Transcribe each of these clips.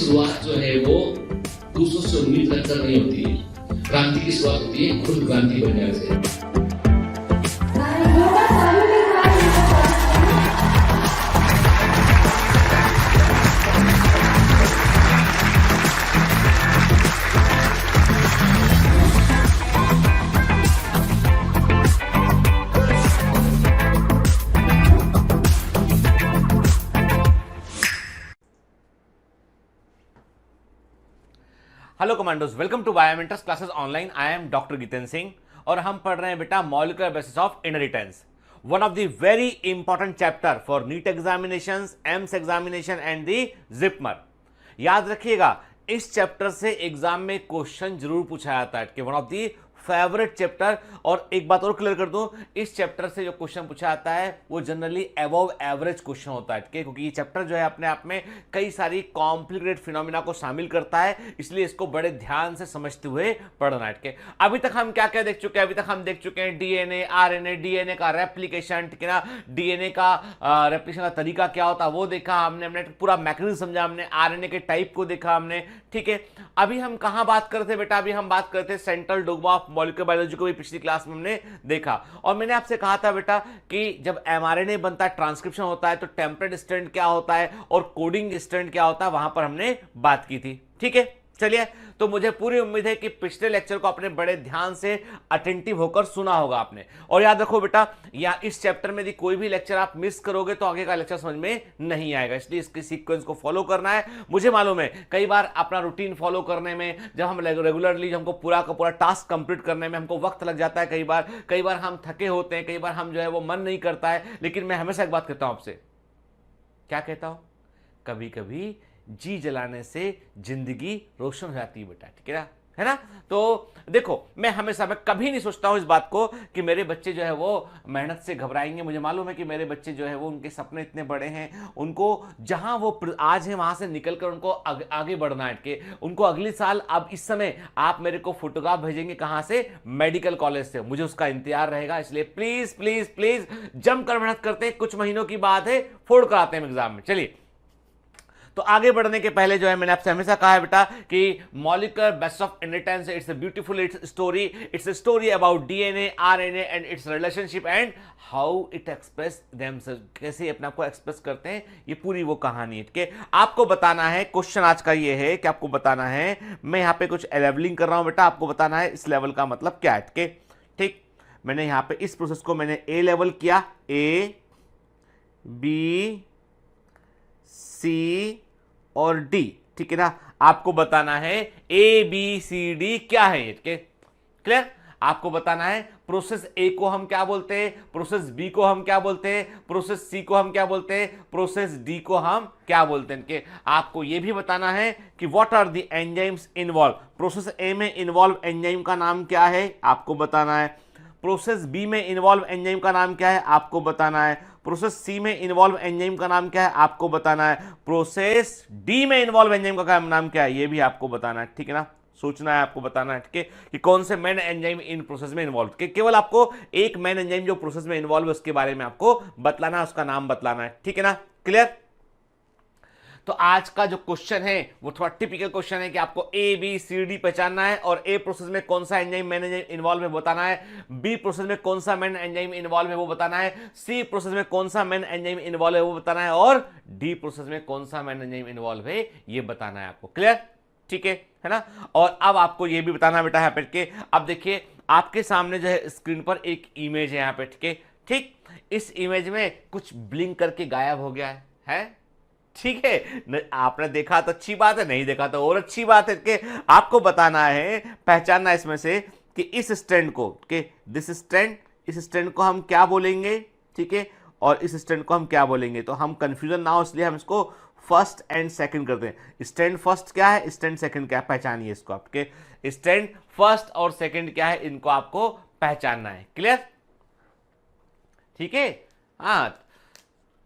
शुरुआत जो है वो दूसरों से उम्मीद रखकर नहीं होती है। क्रांति की शुरुआत होती है खुद क्रांति बनने से। Hello commandos, welcome to Biomentors classes online. I am doctor Jitendra Singh और हम पढ़ रहे हैं बेटा molecular basis of inheritance, one of the very important chapter for NEET examinations, AIIMS examination and the JIPMER. याद रखिएगा, इस चैप्टर से एग्जाम में क्वेश्चन जरूर पूछा जाता है कि one of the favourite chapter. और एक बात और क्लियर कर दूं, इस चैप्टर से जो क्वेश्चन पूछा जाता है वो जनरली अबव एवरेज क्वेश्चन होता है, क्योंकि ये चैप्टर जो है अपने आप में कई सारी कॉम्प्लिकेटेड फिनोमिना को शामिल करता है, इसलिए इसको बड़े ध्यान से समझते हुए पढ़ना है। अभी तक हम क्या क्या देख चुके हैं? अभी तक हम देख चुके हैं डीएनए, आरएनए, डीएनए का रेप्लिकेशन, ठीक है ना, डीएनए का रेप्लिकेशन का तरीका क्या होता है वो देखा हमने पूरा मैकेनिज्म समझा हमने, आरएनए के टाइप को देखा हमने, ठीक है। अभी हम कहां बात करते बेटा? अभी हम बात करते central dogma of molecular biology को भी पिछली क्लास में हमने देखा। और मैंने आपसे कहा था बेटा कि जब एमआरएनए बनता है, ट्रांसक्रिप्शन होता है, तो टेम्पलेट स्ट्रैंड क्या होता है और कोडिंग स्ट्रैंड क्या होता है, वहां पर हमने बात की थी, ठीक है। चलिए, तो मुझे पूरी उम्मीद है कि पिछले लेक्चर को आपने बड़े ध्यान से अटेंटिव होकर सुना होगा आपने। और याद रखो बेटा, या इस चैप्टर में यदि कोई भी लेक्चर आप मिस करोगे तो आगे का लेक्चर समझ में नहीं आएगा, इसलिए इसके सीक्वेंस को फॉलो करना है। मुझे मालूम है कई बार अपना रूटीन फॉलो करने में, जब हम रेगुलरली हमको पूरा का पूरा टास्क कंप्लीट करने में हमको वक्त लग जाता है, कई बार हम थके होते हैं, कई बार हम जो है वो मन नहीं करता है, लेकिन मैं हमेशा एक बात कहता हूं आपसे, क्या कहता हूं, कभी कभी जी जलाने से जिंदगी रोशन हो जाती है बेटा, ठीक है ना। तो देखो, मैं कभी नहीं सोचता हूं इस बात को कि मेरे बच्चे जो है वो मेहनत से घबराएंगे। मुझे मालूम है कि मेरे बच्चे जो है वो, उनके सपने इतने बड़े हैं, उनको जहां वो आज है वहां से निकलकर उनको आगे बढ़ना है, कि उनको अगले साल, अब इस समय आप मेरे को फोटोग्राफ भेजेंगे कहां से? मेडिकल कॉलेज से। मुझे उसका इंतजार रहेगा, इसलिए प्लीज प्लीज प्लीज जमकर मेहनत करते हैं, कुछ महीनों की बात है, फोड़ कर आते हैं एग्जाम में। चलिए, तो आगे बढ़ने के पहले जो है मैंने आपसे हमेशा कहा है बेटा कि molecular basis of inheritance it's a beautiful story, it's a story about DNA, RNA and it's relationship and how it express themselves, कैसे अपने आप को एक्सप्रेस करते हैं, ये पूरी वो कहानी है, ठीक है। आपको बताना है, क्वेश्चन आज का ये है कि आपको बताना है, मैं यहाँ पे कुछ लेवलिंग कर रहा हूं बेटा, आपको बताना है इस लेवल का मतलब क्या है, ठीक। मैंने यहाँ पे इस प्रोसेस को मैंने ए लेवल किया, ए बी सी और डी, ठीक है ना। आपको बताना है ए बी सी डी क्या है ये, क्लियर। आपको बताना है प्रोसेस ए को हम क्या बोलते हैं, प्रोसेस बी को हम क्या बोलते हैं, प्रोसेस सी को हम क्या बोलते हैं, प्रोसेस डी को हम क्या बोलते हैं, कि आपको यह भी बताना है कि what are the enzymes involve. Process A में इन्वॉल्व एंजाइम का नाम क्या है, आपको बताना है। प्रोसेस बी में इन्वॉल्व एंजाइम का नाम क्या है, आपको बताना है। प्रोसेस सी में इन्वॉल्व एंजाइम का नाम क्या है, आपको बताना है। प्रोसेस डी में इन्वॉल्व एंजाइम का नाम क्या है, ये भी आपको बताना है, ठीक है ना। सोचना है, आपको बताना है, ठीक है, कि कौन से मेन एंजाइम इन प्रोसेस में इन्वॉल्व, केवल आपको एक मेन एंजाइम जो प्रोसेस में इन्वॉल्व है उसके बारे में आपको बतलाना है, उसका नाम बतलाना है, ठीक है ना, क्लियर। तो आज का जो क्वेश्चन है वो थोड़ा टिपिकल क्वेश्चन है कि आपको ए बी सी डी पहचानना है, और ए प्रोसेस में कौन सा एंजाइम मेन एंजाइम इन्वॉल्व है बताना है, बी प्रोसेस में कौन सा मेन एंजाइम इन्वॉल्व है वो बताना है, सी प्रोसेस में कौन सा मेन एंजाइम इन्वॉल्व है वो बताना है, और डी प्रोसेस में कौन सा मेन एंजाइम इन्वॉल्व है ये बताना है आपको, क्लियर, ठीक है ना। और अब आपको ये भी बताना बेटा यहाँ पे कि अब देखिए आपके सामने जो है स्क्रीन पर एक इमेज है यहाँ पे, ठीक है, ठीक। इस इमेज में कुछ ब्लिंक करके गायब हो गया है, ठीक है। आपने देखा तो अच्छी बात है, नहीं देखा तो और अच्छी बात है, कि आपको बताना है, पहचानना इसमें से कि इस स्ट्रैंड को, कि दिस स्ट्रैंड, इस स्ट्रैंड को हम क्या बोलेंगे, ठीक है, और इस स्ट्रैंड को हम क्या बोलेंगे। तो हम कंफ्यूजन ना हो इसलिए हम इसको फर्स्ट एंड सेकंड करते हैं। स्ट्रैंड फर्स्ट क्या है, स्ट्रैंड सेकंड क्या है, पहचानिए इसको आपके। स्ट्रैंड फर्स्ट और सेकंड क्या है, इनको आपको पहचानना है, क्लियर, ठीक है। हाँ,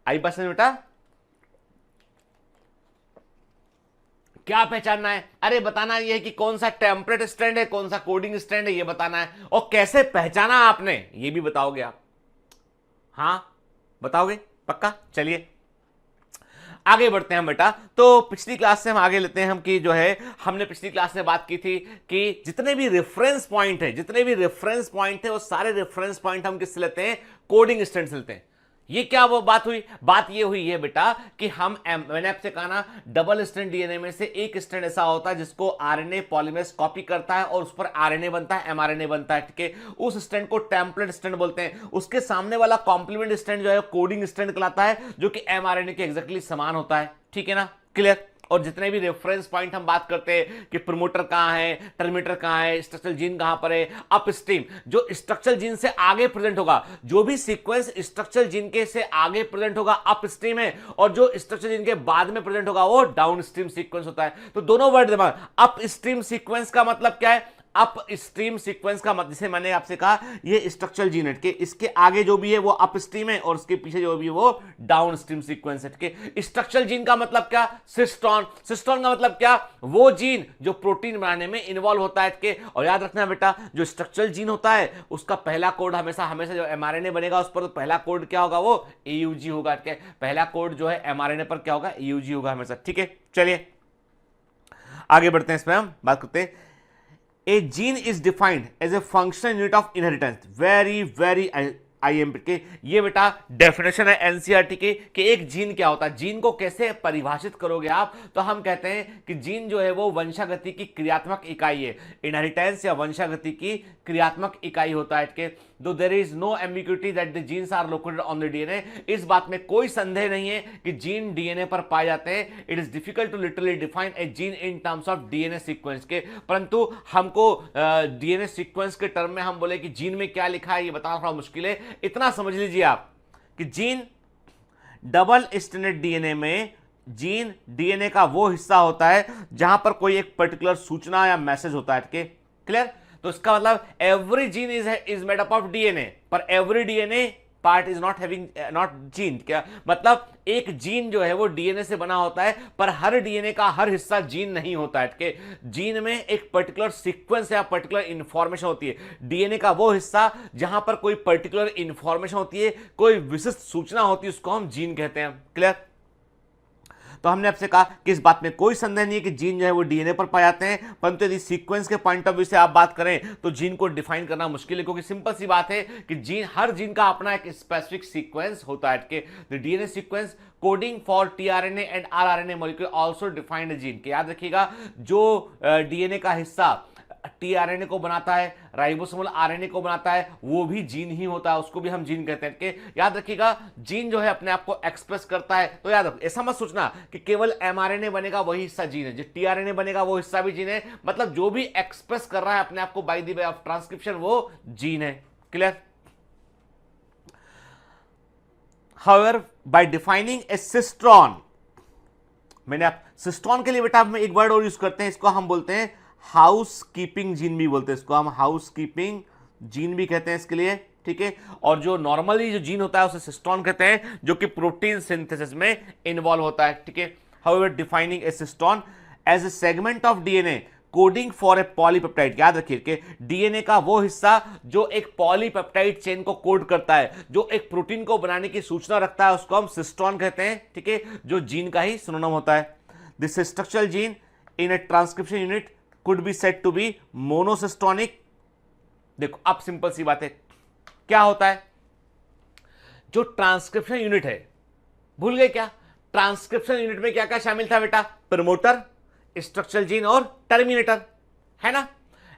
आई बस बेटा, क्या पहचानना है? अरे बताना ये है कि कौन सा टेम्पलेट स्ट्रैंड है, कौन सा कोडिंग स्ट्रैंड है, ये बताना है। और कैसे पहचाना आपने ये भी बताओगे आप, हाँ बताओगे पक्का। चलिए आगे बढ़ते हैं हम बेटा। तो पिछली क्लास से हम आगे लेते हैं हम कि जो है हमने पिछली क्लास में बात की थी कि जितने भी रेफरेंस पॉइंट है वो सारे रेफरेंस पॉइंट हम किससे लेते हैं, कोडिंग स्ट्रैंड से लेते हैं। ये क्या वो बात हुई, बात ये हुई है बेटा कि मैंने आपसे कहा ना, डबल स्ट्रैंड डीएनए में से एक स्ट्रैंड ऐसा होता है जिसको आरएनए पॉलीमरेज कॉपी करता है और उस पर आरएनए बनता है, एमआरएनए बनता है, ठीक है। उस स्ट्रैंड को टेम्पलेट स्ट्रैंड बोलते हैं। उसके सामने वाला कॉम्प्लीमेंट स्ट्रैंड जो है कोडिंग स्ट्रैंड कहलाता है, जो कि एमआरएनए के एग्जैक्टली समान होता है, ठीक है ना, क्लियर। और जितने भी रेफरेंस पॉइंट हम बात करते हैं कि प्रमोटर कहां है, टर्मिनेटर कहां है, स्ट्रक्चरल जीन कहां पर है, अपस्ट्रीम जो स्ट्रक्चरल जीन से आगे प्रेजेंट होगा, जो भी सीक्वेंस स्ट्रक्चरल जीन के से आगे प्रेजेंट होगा अपस्ट्रीम है, और जो स्ट्रक्चरल जीन के बाद में प्रेजेंट होगा वो डाउनस्ट्रीम सीक्वेंस होता है। तो दोनों वर्ड दिमाग, अपस्ट्रीम सीक्वेंस का मतलब क्या है, अप स्ट्रीम सीक्वेंस का मतलब, जैसे मैंने आपसे कहा ये स्ट्रक्चरल जीन है के इसके आगे जो भी है वो अपस्ट्रीम है और उसके पीछे जो भी है वो डाउनस्ट्रीम सीक्वेंस है, ठीक है। स्ट्रक्चरल जीन का मतलब क्या, सिस्टोन। सिस्टोन का मतलब क्या, वो जीन जो प्रोटीन बनाने में इन्वॉल्व होता है, ठीक है। और याद रखना बेटा, जो स्ट्रक्चरल जीन होता है उसका पहला कोड हमेशा जो एमआरएनए बनेगा उस पर तो पहला कोड क्या होगा, वो एयूजी होगा, ठीक है। पहला कोड जो है एमआरएनए पर क्या होगा, एयूजी होगा हमेशा, ठीक है। चलिए आगे बढ़ते हैं, इसमें हम बात करते हैं। A gene is defined as a functional unit of inheritance. Very IMP के ये बेटा डेफिनेशन है एनसीईआरटी की कि एक जीन क्या होता है। जीन को कैसे परिभाषित करोगे आप, तो हम कहते हैं कि जीन जो है वो वंशागति की क्रियात्मक इकाई है। इनहेरिटेंस या वंशागति की क्रियात्मक इकाई होता है, ठीक है। Though there is no ambiguity that the genes are located on the DNA, इस बात में कोई संदेह नहीं है कि जीन डीएनए पर पाए जाते हैं। It is difficult to literally define a gene in terms of DNA sequence के, परंतु हमको डीएनए सीक्वेंस के टर्म में हम बोले कि जीन में क्या लिखा है ये बताना थोड़ा मुश्किल है। इतना समझ लीजिए आप कि जीन डबल स्ट्रैंडेड डीएनए में जीन डीएनए का वो हिस्सा होता है जहां पर कोई एक पर्टिकुलर सूचना या मैसेज होता है, ठीक है, क्लियर। तो इसका मतलब every gene is made up of DNA, पर every DNA part is not having not gene. क्या मतलब, एक जीन जो है वो डीएनए से बना होता है पर हर डीएनए का हर हिस्सा जीन नहीं होता है, ठीक है। जीन में एक पर्टिकुलर सीक्वेंस या पर्टिकुलर इंफॉर्मेशन होती है, डीएनए का वो हिस्सा जहां पर कोई पर्टिकुलर इंफॉर्मेशन होती है, कोई विशिष्ट सूचना होती है, उसको हम जीन कहते हैं, क्लियर। तो हमने आपसे कहा कि इस बात में कोई संदेह नहीं है कि जीन जो है वो डीएनए पर पाए जाते हैं, परंतु यदि सीक्वेंस के पॉइंट ऑफ व्यू से आप बात करें तो जीन को डिफाइन करना मुश्किल है, क्योंकि सिंपल सी बात है कि जीन, हर जीन का अपना एक स्पेसिफिक सीक्वेंस होता है, कि the DNA sequence coding for tRNA and rRNA molecule also defined gene, के याद रखिएगा जो डीएनए का हिस्सा टीआरएनए को बनाता है, राइबोसोमल आरएनए को बनाता है, वो भी जीन ही होता है, उसको भी हम जीन कहते हैं, कि याद रखिएगा जीन जो है अपने आप को एक्सप्रेस करता है। तो याद रखो, ऐसा मत सोचना कि केवल एमआरएनए बनेगा वही हिस्सा जीन है, जो टीआरएनए बनेगा वो हिस्सा भी जीन है, मतलब जो भी एक्सप्रेस कर रहा है अपने आप को by the way of transcription वो जीन है, क्लियर। हाउएवर बाय डिफाइनिंग ए सिस्ट्रॉन, मैंने आप सिस्ट्रॉन के लिए बेटा हम एक वर्ड और यूज करते हैं, इसको हम बोलते हैं हाउस कीपिंग जीन भी बोलते हैं, इसको हम हाउस कीपिंग जीन भी कहते हैं इसके लिए, ठीक है। और जो नॉर्मली जो जीन होता है उसे सिस्टोन कहते हैं, जो कि प्रोटीन सिंथेसिस में इन्वॉल्व होता है, ठीक है। However defining a cistron as a segment of DNA coding for a polypeptide, याद रखिए कि डीएनए का वो हिस्सा जो एक पॉलीपेप्टाइड चेन को कोड करता है, जो एक प्रोटीन को बनाने की सूचना रखता है, उसको हम सिस्टोन कहते हैं, ठीक है, जो जीन का ही सिनोनिम होता है। This structural gene in A transcription unit could be said to be monosystonic। देखो अब सिंपल सी बात है, क्या होता है, जो ट्रांसक्रिप्शन यूनिट है, भूल गए क्या, ट्रांसक्रिप्शन यूनिट में क्या क्या शामिल था बेटा, प्रमोटर, स्ट्रक्चरल जीन और टर्मिनेटर, है ना।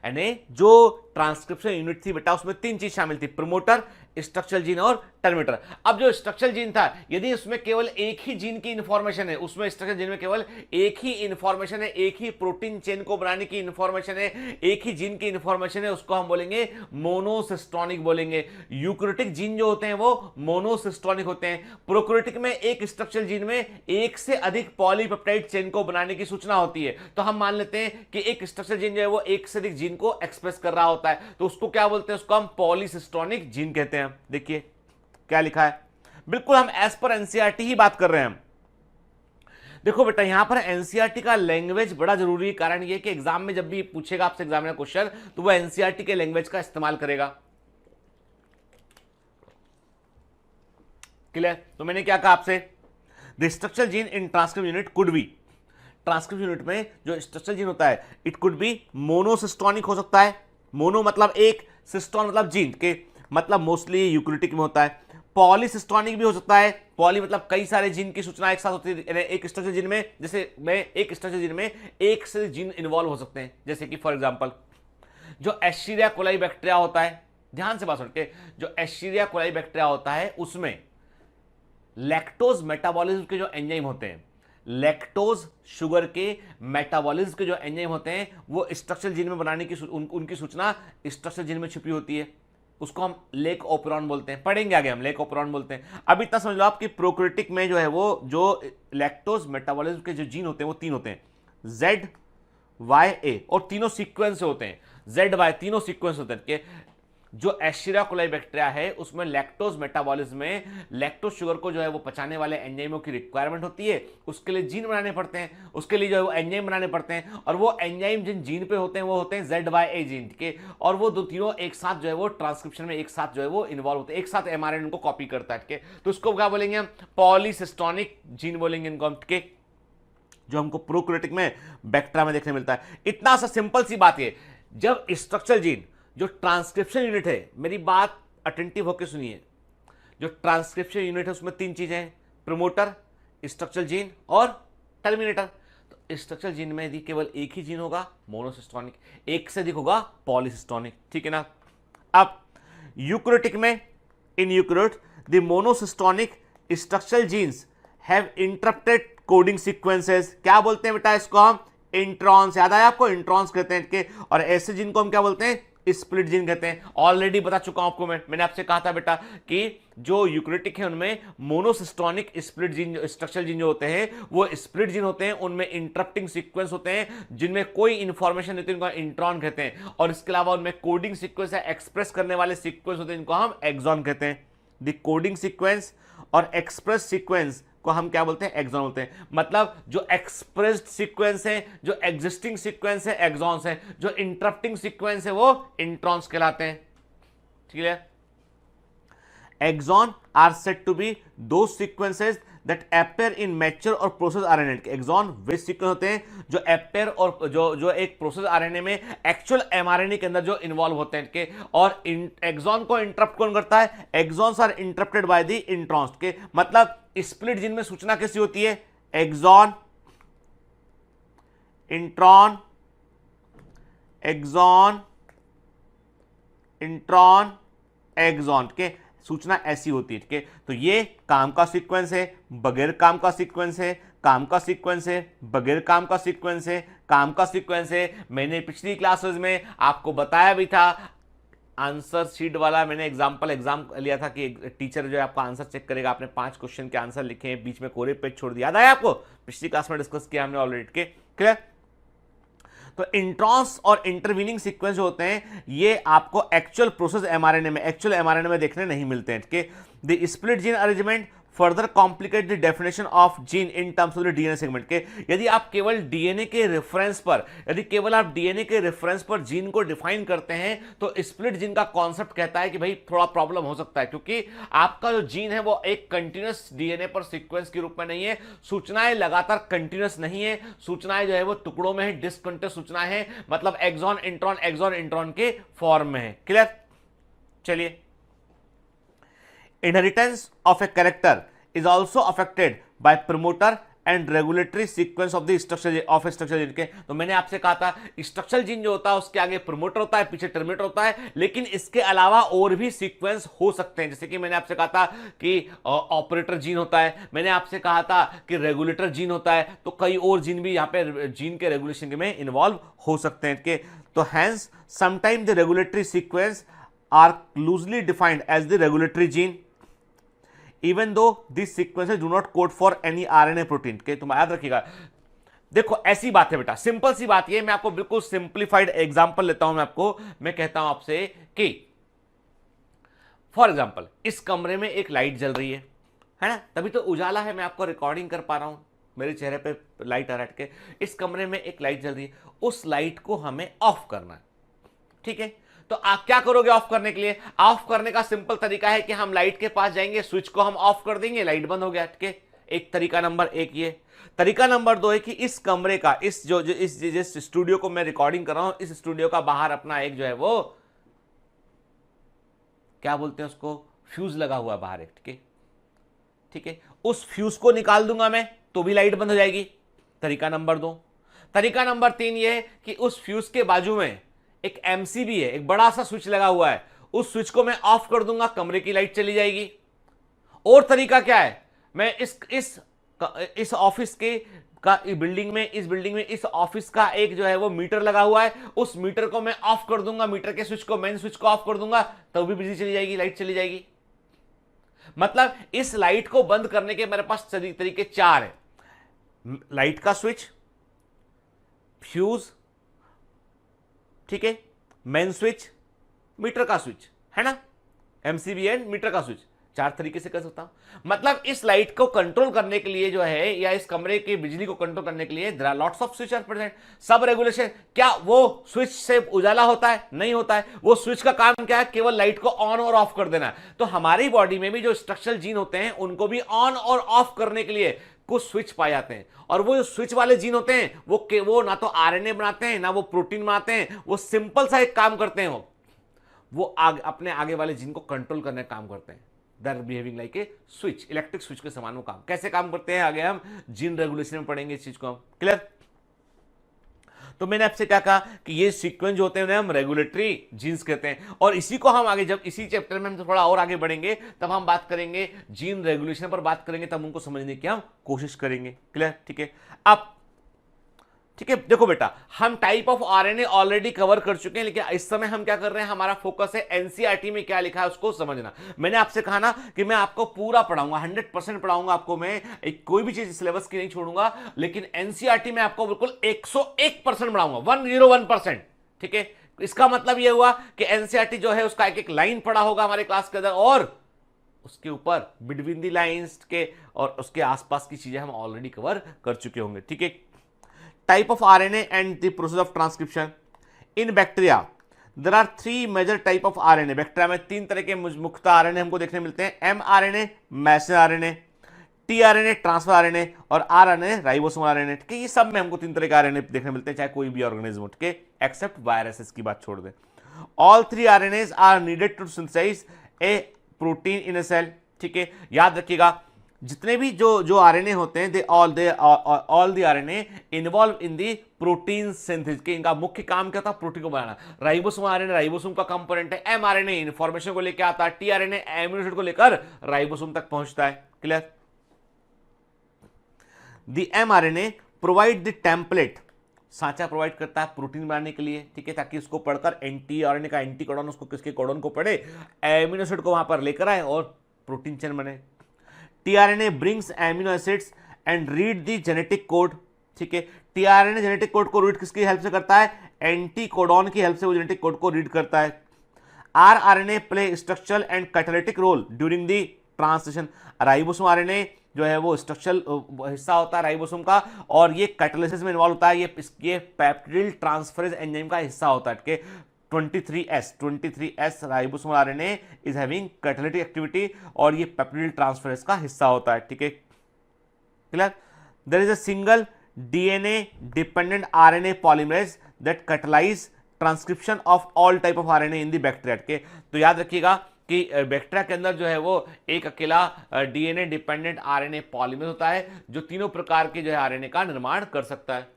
यानी जो ट्रांसक्रिप्शन यूनिट थी बेटा उसमें तीन चीज शामिल थी, प्रमोटर, स्ट्रक्चरल जीन और टर्मिनेटर। अब जो स्ट्रक्चरल जीन था, यदि उसमें केवल एक ही जीन की इंफॉर्मेशन है, उसमें स्ट्रक्चरल जीन में केवल एक ही इंफॉर्मेशन है, एक ही प्रोटीन चेन को बनाने की इंफॉर्मेशन है, एक ही जीन की इंफॉर्मेशन है, उसको हम बोलेंगे मोनोसिस्टोनिक बोलेंगे। यूकैरियोटिक जीन जो होते हैं वो मोनोसिस्टोनिक होते हैं। प्रोकैरियोटिक में एक स्ट्रक्चरल जीन में एक से अधिक पॉलीपेप्टाइड चेन को बनाने की सूचना होती है, तो हम मान लेते हैं कि एक स्ट्रक्चरल जीन जो है वो एक से अधिक जीन को एक्सप्रेस कर रहा होता है, तो उसको क्या बोलते हैं, उसको हम पॉलीसिस्टोनिक जीन कहते हैं। देखिए क्या लिखा है, बिल्कुल हम एज पर एनसीईआरटी ही बात कर रहे हैं। देखो बेटा यहां पर एनसीईआरटी का लैंग्वेज बड़ा जरूरी है, कारण यह कि एग्जाम में जब भी पूछेगा आपसे एग्जाम में क्वेश्चन, तो वो एनसीईआरटी के लैंग्वेज का इस्तेमाल करेगा, क्लियर। तो मैंने क्या कहा आपसे, the structural gene in transcription unit could be, transcription unit में जो स्ट्रक्चरल जीन होता है इट कुड बी मोनोसिस्टोनिक हो सकता है, मोनो मतलब एक, सिस्टोन मतलब जीन के, मतलब मोस्टली यूकेरियोटिक में होता है। पॉलीसिस्टोनिक भी हो सकता है, पॉली मतलब कई सारे जीन की सूचना एक साथ होती है एक स्ट्रक्चर जीन में, जैसे मैं एक स्ट्रक्चर जीन में एक से जीन इन्वॉल्व हो सकते हैं, जैसे कि फॉर एग्जांपल जो एस्चेरिया कोलाई बैक्टीरिया होता है, ध्यान से बात सुन के, जो एस्चेरिया कोलाई बैक्टीरिया होता है उसमें लैक्टोज मेटाबॉलिज्म के जो एंजाइम होते हैं, लैक्टोज शुगर के मेटाबॉलिज्म के जो एंजाइम होते हैं वो स्ट्रक्चरल जीन में बनाने की उनकी सूचना स्ट्रक्चरल जीन में छुपी होती है, उसको हम लेक ओपेरॉन बोलते हैं, पढ़ेंगे आगे हम लेक ओपेरॉन बोलते हैं। अब इतना समझ लो आप कि प्रोकैरियोटिक में जो है वो जो लैक्टोज मेटाबॉलिज्म के जो जीन होते हैं वो 3 होते हैं, Z, Y, A, और तीनों सीक्वेंस से होते हैं, Z, Y तीनों सीक्वेंस होते हैं कि जो एस्चेरिया कोलाई बैक्टीरिया है उसमें लैक्टोज मेटाबॉलिज्म में लैक्टोज शुगर को जो है वो पचाने वाले एंजाइमों की रिक्वायरमेंट होती है, उसके लिए जीन बनाने पड़ते हैं, उसके लिए जो है वो एंजाइम बनाने पड़ते हैं, और वो एंजाइम जिन जीन पे होते हैं वो होते हैं ZYA जीन के, और वो दो तीनों एक साथ जो है वो ट्रांसक्रिप्शन में एक साथ जो है वो इन्वॉल्व होते हैं, एक साथ एमआरएनए को कॉपी करता है, तो उसको क्या बोलेंगे हम, पॉलीसिस्टोनिक जीन बोलेंगे इनको हम, जो हमको प्रोकैरियोटिक में बैक्टीरिया में देखने मिलता है। इतना सा सिंपल सी बात है, जब स्ट्रक्चरल जीन जो ट्रांसक्रिप्शन यूनिट है, मेरी बात अटेंटिव होकर सुनिए, जो ट्रांसक्रिप्शन यूनिट है उसमें 3 चीजें हैं, प्रमोटर, स्ट्रक्चरल जीन और टर्मिनेटर। तो स्ट्रक्चरल जीन में यदि केवल एक ही जीन होगा मोनोसिस्टोनिक, एक से अधिक होगा पॉलीसिस्टोनिक, ठीक है ना। अब यूकेरियोटिक में, in eukaryote the monocistronic structural genes have interrupted coding sequences, क्या बोलते हैं बेटा इसको हम, इंट्रॉन्स, याद आया आपको, इंट्रॉन्स कहते हैं इनके, और ऐसे जीन को हम क्या बोलते हैं, स्प्लिट जीन कहते हैं। ऑलरेडी बता चुका हूं आपको, मैंने आपसे कहा था बेटा कि जो यूकेरियोटिक है उनमें monocistronic split gene, structural gene जो होते हैं वो स्प्लिट जीन होते हैं, उनमें इंटरप्टिंग सीक्वेंस होते हैं जिनमें कोई इंफॉर्मेशन नहीं होती, इनको इंट्रॉन कहते हैं, और इसके अलावा उनमें कोडिंग सीक्वेंस है, एक्सप्रेस करने वाले सीक्वेंस होते हैं, इनको हम एक्सॉन कहते हैं। द कोडिंग सीक्वेंस और एक्सप्रेस सीक्वेंस को हम क्या बोलते हैं, एक्सॉन बोलते हैं। मतलब जो एक्सप्रेस्ड सीक्वेंस है, जो एग्जिस्टिंग सीक्वेंस है, एक्सॉन्स है, जो इंटरप्टिंग सीक्वेंस है वो इंट्रॉन्स कहलाते हैं, ठीक है। Exon are said to be those sequences that appear in mature or process RNA. Exon वे सीक्वेंस होते हैं जो अपेयर और जो एक प्रोसेस आरएनए में एक्चुअल एमआरएनए के अंदर जो इन्वॉल्व होते हैं के, और एक्सॉन को इंटरप्ट कौन करता है, exons are interrupted by the introns के। मतलब स्प्लिट जीन में सूचना कैसी होती है, exon, intron, exon, intron, exon के सूचना ऐसी होती है, ठीक है। तो ये काम का सीक्वेंस है, बगैर काम का सीक्वेंस है, काम का सीक्वेंस है, बगैर काम का सीक्वेंस है, काम का सीक्वेंस है। मैंने पिछली क्लासेस में आपको बताया भी था, आंसर शीट वाला मैंने एग्जाम लिया था कि टीचर जो है आपका आंसर चेक करेगा, आपने 5 क्वेश्चन के आंसर लिखे हैं, बीच में कोरे पेज छोड़ दिया, याद आया आपको, पिछली क्लास में डिस्कस किया हमने ऑलरेडी, के क्लियर। तो इंट्रॉन्स और इंटरवीनिंग सीक्वेंस जो होते हैं ये आपको एक्चुअल प्रोसेस एमआरएनए में, एक्चुअल एमआरएनए में देखने नहीं मिलते हैं, ठीक है। The split gene arrangement further complicate the definition of gene in terms of the DNA segment के। यदि आप केवल डीएनए के रेफरेंस पर, यदि केवल आप डीएनए के रेफरेंस पर जीन को डिफाइन करते हैं तो स्प्लिट जीन का कॉन्सेप्ट कहता है कि भाई थोड़ा प्रॉब्लम हो सकता है, क्योंकि आपका जो जीन है वो एक कंटिन्यूअस डीएनए पर सीक्वेंस के रूप में नहीं है, सूचनाएं लगातार कंटिन्यूअस नहीं है, सूचनाएं जो है वो टुकड़ों में है, डिस्कंटिन्यूअस सूचनाएं हैं, मतलब एक्सॉन इंट्रॉन के फॉर्म में है, क्लियर। चलिए, inheritance of a character is also affected by promoter and regulatory sequence of the structure of a structural gene के। तो मैंने आपसे कहा था स्ट्रक्चरल जीन जो होता है उसके आगे प्रमोटर होता है, पीछे टर्मिनेटर होता है, लेकिन इसके अलावा और भी सीक्वेंस हो सकते हैं, जैसे कि मैंने आपसे कहा था कि ऑपरेटर जीन होता है, मैंने आपसे कहा था कि रेगुलेटर जीन होता है, तो कई और जीन भी यहाँ पे जीन के रेगुलेशन में इन्वॉल्व हो सकते हैं के। तो hence sometime the regulatory sequence are loosely defined as the regulatory gene even though this sequences do not code for any RNA protein के। तुम याद रखिएगा, देखो ऐसी बात है बेटा, सिंपल सी बात ये, मैं आपको बिल्कुल सिंप्लीफाइड एग्जांपल लेता हूं, मैं कहता हूं आपसे कि फॉर एग्जांपल इस कमरे में एक लाइट जल रही है ना, तभी तो उजाला है, मैं आपको रिकॉर्डिंग कर पा रहा हूं, मेरे चेहरे पे लाइट आ रहा है, इस कमरे में एक लाइट जल रही है, उस लाइट को हमें ऑफ करना है, ठीक है। तो आप क्या करोगे ऑफ करने के लिए, ऑफ करने का सिंपल तरीका है कि हम लाइट के पास जाएंगे, स्विच को हम ऑफ कर देंगे, लाइट बंद हो गया, ठीक है। एक तरीका नंबर एक ये। तरीका नंबर दो है कि इस कमरे का, इस जो जो इस जिस स्टूडियो को मैं रिकॉर्डिंग कर रहा हूं, इस स्टूडियो का बाहर अपना एक जो है वो क्या बोलते हैं उसको, फ्यूज लगा हुआ है बाहर एक, ठीक है, ठीक है, उस फ्यूज को निकाल दूंगा मैं तो भी लाइट बंद हो जाएगी, तरीका नंबर दो। तरीका नंबर तीन ये है कि उस फ्यूज के बाजू में एक एमसीबी है, एक बड़ा सा स्विच लगा हुआ है, उस स्विच को मैं ऑफ कर दूंगा, कमरे की लाइट चली जाएगी। और तरीका क्या है, मैं इस ऑफिस के का बिल्डिंग में, इस बिल्डिंग में इस ऑफिस का एक जो है वो मीटर लगा हुआ है, उस मीटर को मैं ऑफ कर दूंगा, मीटर के स्विच को, मेन स्विच को ऑफ कर दूंगा, तो भी बिजली चली जाएगी, लाइट चली जाएगी। मतलब इस लाइट को बंद करने के मेरे पास तरीके चार है, लाइट का स्विच, फ्यूज, ठीक है, मेन स्विच, मीटर का स्विच, है ना, एमसीबी एंड मीटर का स्विच, चार तरीके से कर सकता हूं। मतलब इस लाइट को कंट्रोल करने के लिए जो है, या इस कमरे की बिजली को कंट्रोल करने के लिए there are lots of switch are present, सब रेगुलेशन। क्या वो स्विच से उजाला होता है? नहीं होता है। वो स्विच का काम क्या है? केवल लाइट को ऑन और ऑफ कर देना है। तो हमारी बॉडी में भी जो स्ट्रक्चरल जीन होते हैं उनको भी ऑन और ऑफ करने के लिए कुछ स्विच पाए जाते हैं, और वो जो स्विच वाले जीन होते हैं वो ना तो आरएनए बनाते हैं, ना वो प्रोटीन बनाते हैं, वो सिंपल सा एक काम करते हैं, वो अपने आगे वाले जीन को कंट्रोल करने का काम करते हैं। They are behaving like a switch, electric switch के समान वो काम। कैसे काम करते हैं आगे हम जीन रेगुलेशन में पढ़ेंगे इस चीज को हम, क्लियर। तो मैंने आपसे क्या कहा कि ये सीक्वेंस जो होते हैं उन्हें हम रेगुलेटरी जीन्स कहते हैं, और इसी को हम आगे, जब इसी चैप्टर में हम थोड़ा और आगे बढ़ेंगे तब हम बात करेंगे जीन रेगुलेशन पर बात करेंगे, तब उनको समझने की हम कोशिश करेंगे, क्लियर, ठीक है। अब ठीक है, देखो बेटा, हम type of RNA already cover कर चुके हैं, लेकिन इस समय हम क्या कर रहे हैं, हमारा फोकस है एनसीईआरटी में क्या लिखा है उसको समझना। मैंने आपसे कहा ना कि मैं आपको पूरा पढ़ाऊंगा, 100% पढ़ाऊंगा आपको, मैं कोई भी चीज सिलेबस की नहीं छोड़ूंगा, लेकिन एनसीईआरटी में आपको बिल्कुल 101% पढ़ाऊंगा, 101%, ठीक है। इसका मतलब यह हुआ कि एनसीईआरटी जो है उसका एक एक लाइन पढ़ा होगा हमारे क्लास के अंदर, और उसके ऊपर बिटवीन द लाइंस के और उसके आसपास की चीजें हम ऑलरेडी कवर कर चुके होंगे, ठीक है। Type of RNA and the process of transcription in bacteria, there are three major type of RNA। Bacteria में तीन तरह के मुख्यतः आरएनए हमको देखने मिलते हैं, mRNA messenger RNA, tRNA transfer RNA, और rRNA राइबोसोमल आरएनए, ठीक है। ये सब में हमको तीन तरह के आरएनए देखने मिलते हैं, चाहे कोई भी ऑर्गेनिज्म हो, ठीक है, एक्सेप्ट वायरसेस की बात छोड़ दें। All three RNAs are needed to synthesize a protein in a cell, ठीक है। याद रखिएगा, जितने भी जो आरएनए होते हैं, all the RNA involve in the protein synthesis, के इनका मुख्य काम क्या था, प्रोटीन को बनाना। राइबोसोम आरएनए राइबोसोम का कंपोनेंट है, एमआरएनए इंफॉर्मेशन को लेकर आता है, टीआरएनए एमिनो एसिड को लेकर राइबोसोम तक पहुंचता है, clear. The mRNA provide the template, सांचा प्रोवाइड करता है प्रोटीन बनाने के लिए, ठीक है, ताकि उसको पढ़कर एंटी-आरएनए का एंटी कोडॉन उसको किसके कोडॉन को पढ़े, एमिनो एसिड को वहां पर लेकर आए और प्रोटीन चेन बने। tRNA brings amino acids and read the genetic code, ठीक है। tRNA जेनेटिक कोड को रीड किसकी हेल्प से करता है, एंटी कोडॉन की हेल्प से वो जेनेटिक कोड को रीड करता है। rRNA play structural and catalytic role during the translation, ribosome RNA जो है वो स्ट्रक्चरल हिस्सा होता है राइबोसोम का, और ये कैटालिसिस में इन्वॉल्व होता है, ये पेप्टिडिल ट्रांसफरेज एंजाइम का हिस्सा होता है, ठीक है। 23S ribosomal RNA is having catalytic activity, और ये पेप्टिडिल ट्रांसफरेज का हिस्सा होता है, ठीक है, clear. There is a single DNA dependent RNA polymerase that catalyse transcription of all type of RNA in the bacteria, के। तो याद रखिएगा कि बैक्टीरिया के अंदर जो है वो एक अकेला डीएनए डिपेंडेंट आरएनए पॉलीमरेज होता है, जो तीनों प्रकार के जो है आरएनए का निर्माण कर सकता है,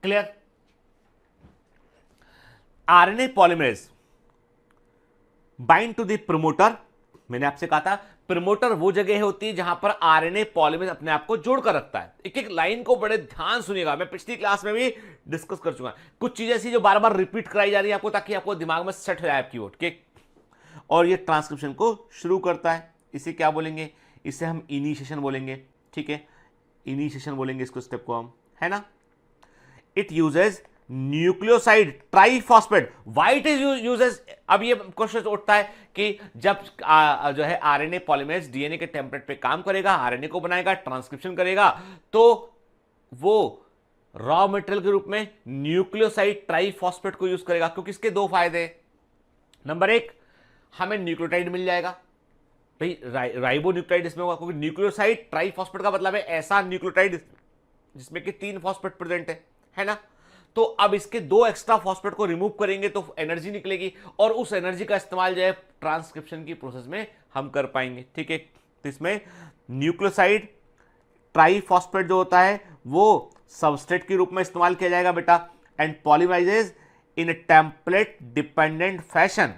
clear. RNA polymerase bind to the promoter, मैंने आपसे कहा था प्रमोटर वो जगह होती है जहां पर आरएनए पॉलीमरेज अपने आप को जोड़कर रखता है। एक एक लाइन को बड़े ध्यान सुनिएगा, मैं पिछली क्लास में भी डिस्कस कर चुका, कुछ चीजें ऐसी जो बार बार रिपीट कराई जा रही है आपको, ताकि आपको दिमाग में सेट हो जाए आपकी वोट के। और ये ट्रांसक्रिप्शन को शुरू करता है, इसे क्या बोलेंगे, इसे हम इनिशिएशन बोलेंगे, ठीक है, इनिशिएशन बोलेंगे इसको, स्टेप को हम, है ना। It uses nucleoside triphosphate, why it is uses. अब ये क्वेश्चन उठता है कि जब जो है आरएनए पॉलीमरेज डीएनए के टेम्पलेट पे काम करेगा, आरएनए को बनाएगा, ट्रांसक्रिप्शन करेगा, तो वो रॉ मटेरियल के रूप में न्यूक्लियोसाइड ट्राइफॉस्फेट को यूज करेगा, क्योंकि इसके दो फायदे। नंबर एक, हमें न्यूक्लियोटाइड मिल जाएगा, भाई राइबो न्यूक्लियोटाइड इसमें होगा, क्योंकि न्यूक्लियोसाइड ट्राइफॉस्फेट का मतलब है ऐसा न्यूक्लियोटाइड जिसमें कि 3 फॉस्फेट प्रेजेंट है ना। तो अब इसके 2 एक्स्ट्रा फॉस्फेट को रिमूव करेंगे तो एनर्जी निकलेगी, और उस एनर्जी का इस्तेमाल जो है ट्रांसक्रिप्शन की प्रोसेस में हम कर पाएंगे, ठीक है। तो इसमें न्यूक्लियोसाइड ट्राइफॉस्फेट जो होता है वो सबस्ट्रेट के रूप में इस्तेमाल किया जाएगा बेटा, and polymerises in a template dependent fashion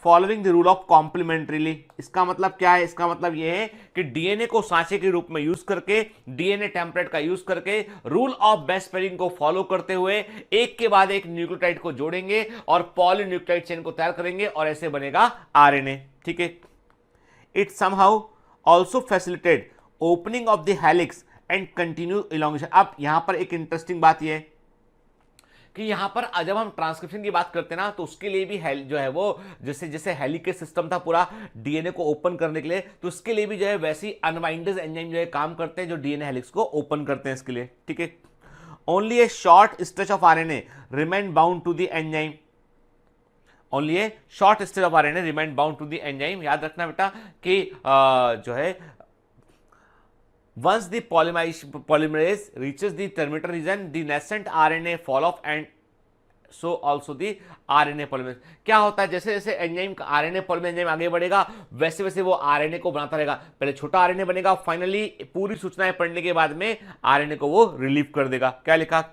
following the rule of complementarily. इसका मतलब क्या है? इसका मतलब यह है कि डीएनए को सांचे के रूप में यूज करके, डीएनए टेम्पलेट का यूज करके, रूल ऑफ बेस्ट पेयरिंग को फॉलो करते हुए एक के बाद एक न्यूक्लियोटाइड को जोड़ेंगे और पॉलीन्यूक्लियोटाइड चेन को तैयार करेंगे और ऐसे बनेगा आरएनए, ठीक है। It somehow also facilitate opening of the helix and continue elongation. अब यहां पर एक इंटरेस्टिंग बात यह है कि यहां पर जब हम ट्रांसक्रिप्शन की बात करते हैं ना, तो उसके लिए भी जो है वो जैसे जैसे हेलिकेज सिस्टम था पूरा डीएनए को ओपन करने के लिए, तो उसके लिए भी जो है वैसी अनबाइंडर्स एंजाइम जो है काम करते हैं जो डीएनए हेलिक्स को ओपन करते हैं इसके लिए, ठीक है। Only a short stretch of RNA remain bound to the enzyme. Only a short stretch of RNA remain bound to the enzyme. याद रखना बेटा कि जो है once the polymerase reaches the terminator region, the nascent RNA fall off and so also the RNA polymerase। क्या होता है? जैसे जैसे एंजाइम का RNA polymerase एंजाइम आगे बढ़ेगा वैसे वैसे वो RNA को बनाता रहेगा। पहले छोटा RNA बनेगा, फाइनली पूरी सूचनाएं पढ़ने के बाद में RNA को वो रिलीव कर देगा। क्या लिखा?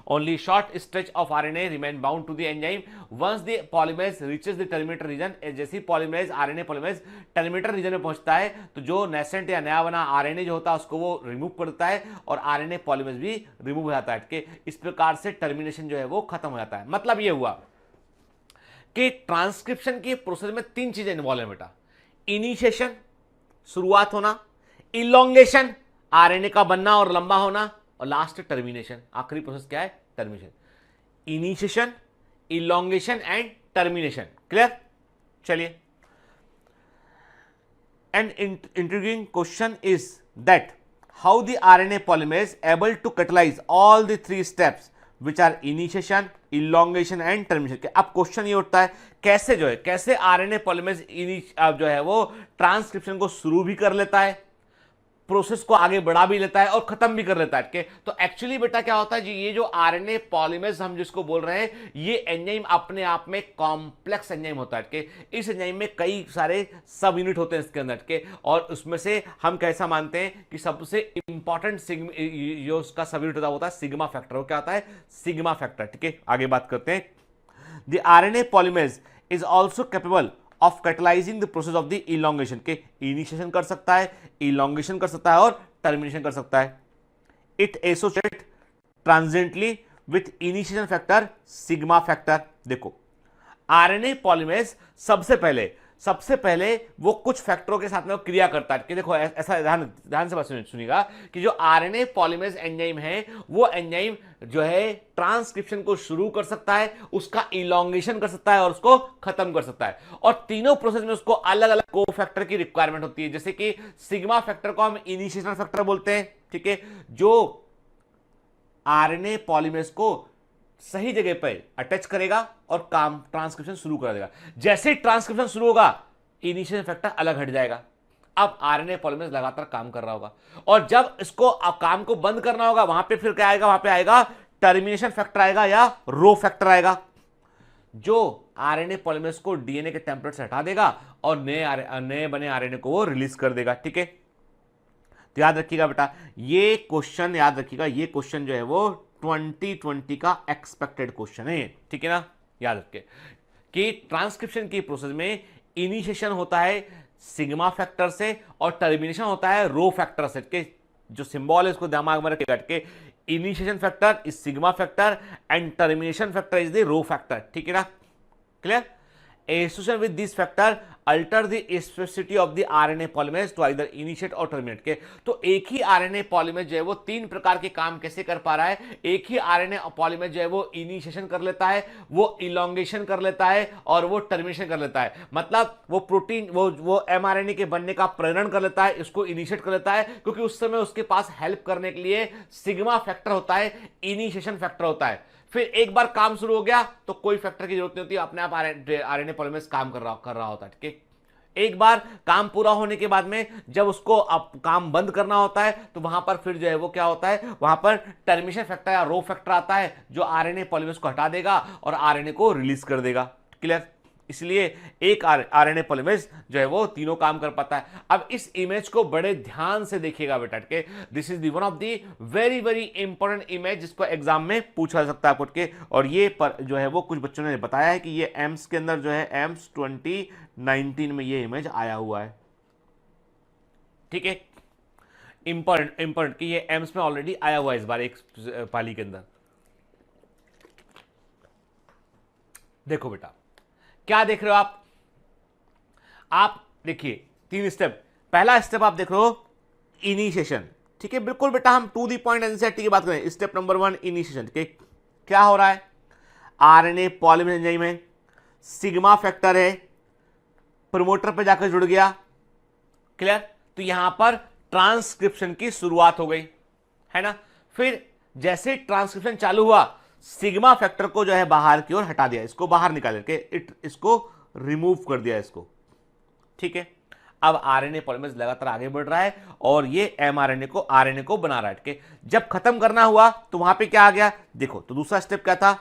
Only short stretch of RNA remain bound to the enzyme once the polymerase reaches the terminator region। जैसे polymerase RNA polymerase terminator region में पहुंचता है तो जो nascent या नया बना RNA जो होता है उसको वो रिमूव करता है और RNA polymerase भी रिमूव हो जाता है। इस प्रकार से टर्मिनेशन जो है वो खत्म हो जाता है। मतलब ये हुआ कि ट्रांसक्रिप्शन की प्रोसेस में 3 चीजें इन्वॉल्व है बेटा। इनिशिएशन, शुरुआत होना, इलोंगेशन, RNA का बनना और लंबा होना, और लास्ट टर्मिनेशन। आखिरी प्रोसेस क्या है? Termination. Initiation, elongation and termination. Clear? चलिए, an intriguing question is that how the RNA polymerase able to catalyse all the 3 steps which are initiation, elongation and termination. अब क्वेश्चन ये उठता है कैसे जो है कैसे आरएनए पॉलीमरेज जो है वो ट्रांसक्रिप्शन को शुरू भी कर लेता है, प्रोसेस को आगे बढ़ा भी लेता है और खत्म भी कर लेता है। तो एक्चुअली बेटा क्या होता है जी, ये जो आरएनए पॉलीमरेज हम जिसको बोल रहे हैं ये एंजाइम अपने आप में कॉम्प्लेक्स एंजाइम होता है। इस एंजाइम में कई सारे सब यूनिट होते हैं इसके अंदर और उसमें से हम कैसा मानते हैं कि सबसे इंपॉर्टेंट जो उसका सब यूनिट होता है सिग्मा फैक्टर। वो क्या होता है? Sigma factor. ठीक है, आगे बात करते हैं। The RNA polymerase is also capable of catalysing the process of the elongation. के इनिशिएशन कर सकता है, इलोंगेशन कर सकता है और टर्मिनेशन कर सकता है। It associate transiently with initiation factor sigma factor. देखो, आरएनए पॉलीमरेज सबसे पहले वो कुछ फैक्टरों के साथ में वो क्रिया करता है। कि देखो ऐसा ध्यान से बात सुनिएगा कि जो आरएनए पॉलीमरेज एंजाइम है वो एंजाइम जो है ट्रांसक्रिप्शन को शुरू कर सकता है, उसका इलोंगेशन कर सकता है और उसको खत्म कर सकता है। और तीनों प्रोसेस में उसको अलग अलग को फैक्टर की रिक्वायरमेंट होती है। जैसे कि सिग्मा फैक्टर को हम इनिशिएशन फैक्टर बोलते हैं, ठीक है, जो आरएनए पॉलीमरेज को सही जगह पर अटैच करेगा और काम ट्रांसक्रिप्शन शुरू कर देगा। जैसे ही ट्रांसक्रिप्शन शुरू होगा इनिशिएशन फैक्टर अलग हट जाएगा। अब आरएनए पॉलीमरेज लगातार काम कर रहा होगा और जब इसको काम को बंद करना होगा वहां पे फिर क्या आएगा? वहां पे आएगा टर्मिनेशन फैक्टर आएगा या रो फैक्टर आएगा, जो आरएनए पॉलीमरेज को डीएनए के टेम्पलेट से हटा देगा और नए बने आरएनए को वो रिलीज कर देगा। ठीक है, तो याद रखिएगा बेटा, ये क्वेश्चन याद रखिएगा, ये क्वेश्चन जो है वो 2020 का एक्सपेक्टेड क्वेश्चन है। ठीक है ना, याद रखिए कि ट्रांसक्रिप्शन की प्रोसेस में इनिशिएशन होता है सिग्मा फैक्टर से और टर्मिनेशन होता है रो फैक्टर से। के जो सिंबल है इसको दिमाग में रखिएगा के initiation factor is sigma factor and termination factor is the rho factor. ठीक है ना, clear? Association with this factor alter the specificity of the RNA polymerase to either initiate or terminate। के तो एक ही RNA polymerase जो है वो 3 प्रकार के काम कैसे कर पा रहा है? एक ही RNA polymerase जो है वो इनिशिएशन कर लेता है, वो इलोंगेशन कर लेता है और वो टर्मिनेशन कर लेता है। मतलब वो प्रोटीन वो mRNA के बनने का प्रेरण कर लेता है, इसको इनिशिएट कर लेता है, क्योंकि उस समय उसके पास हेल्प करने के लिए सिग्मा फैक्टर होता है, इनिशिएशन फैक्टर होता है। फिर एक बार काम शुरू हो गया तो कोई फैक्टर की जरूरत नहीं होती, अपने आप आरएनए पॉलीमरेज काम कर रहा होता है। ठीक है, एक बार काम पूरा होने के बाद में जब उसको अब काम बंद करना होता है तो वहां पर फिर जो है वो क्या होता है, वहां पर टर्मिनेशन फैक्टर या रो फैक्टर आता है जो आरएनए पॉलीमरेज को हटा देगा और आरएनए को रिलीज कर देगा। क्लियर? इसलिए एक आरएनए पॉलीमरेज जो है वो तीनों काम कर पाता है। अब इस इमेज को बड़े ध्यान से देखिएगा बेटा के, this is the one of the very very important image जिसको एग्जाम में पूछा जा सकता है आपको के। और ये पर जो है वो कुछ बच्चों ने बताया है कि ये एम्स के अंदर जो है एम्स 2019 में ये इमेज आया हुआ है। ठीक है, इंपॉर्टेंट कि ये एम्स में ऑलरेडी आया हुआ है इस बार एक पाली के अंदर। देखो बेटा क्या देख रहे हो आप देखिए 3 स्टेप। पहला स्टेप आप देख रहे हो इनिशिएशन। ठीक है, बिल्कुल बेटा हम टू दी पॉइंट एनसीईआरटी की बात करें। Step number 1 initiation. ठीक है, क्या हो रहा है, आरएनए पॉलीमरेज एंजाइम में सिग्मा फैक्टर है, प्रमोटर पे जाकर जुड़ गया। क्लियर? तो यहां पर ट्रांसक्रिप्शन की शुरुआत हो गई है ना। फिर जैसे ट्रांसक्रिप्शन चालू हुआ सिग्मा फैक्टर को जो है बाहर की ओर हटा दिया, इसको बाहर निकाल के इसको रिमूव कर दिया इसको। ठीक है, अब आरएनए पॉलीमरेज लगातार आगे बढ़ रहा है और ये एमआरएनए को आरएनए को बना रहा है। ठीक है, जब खत्म करना हुआ तो वहां पे क्या आ गया, देखो तो दूसरा स्टेप क्या था,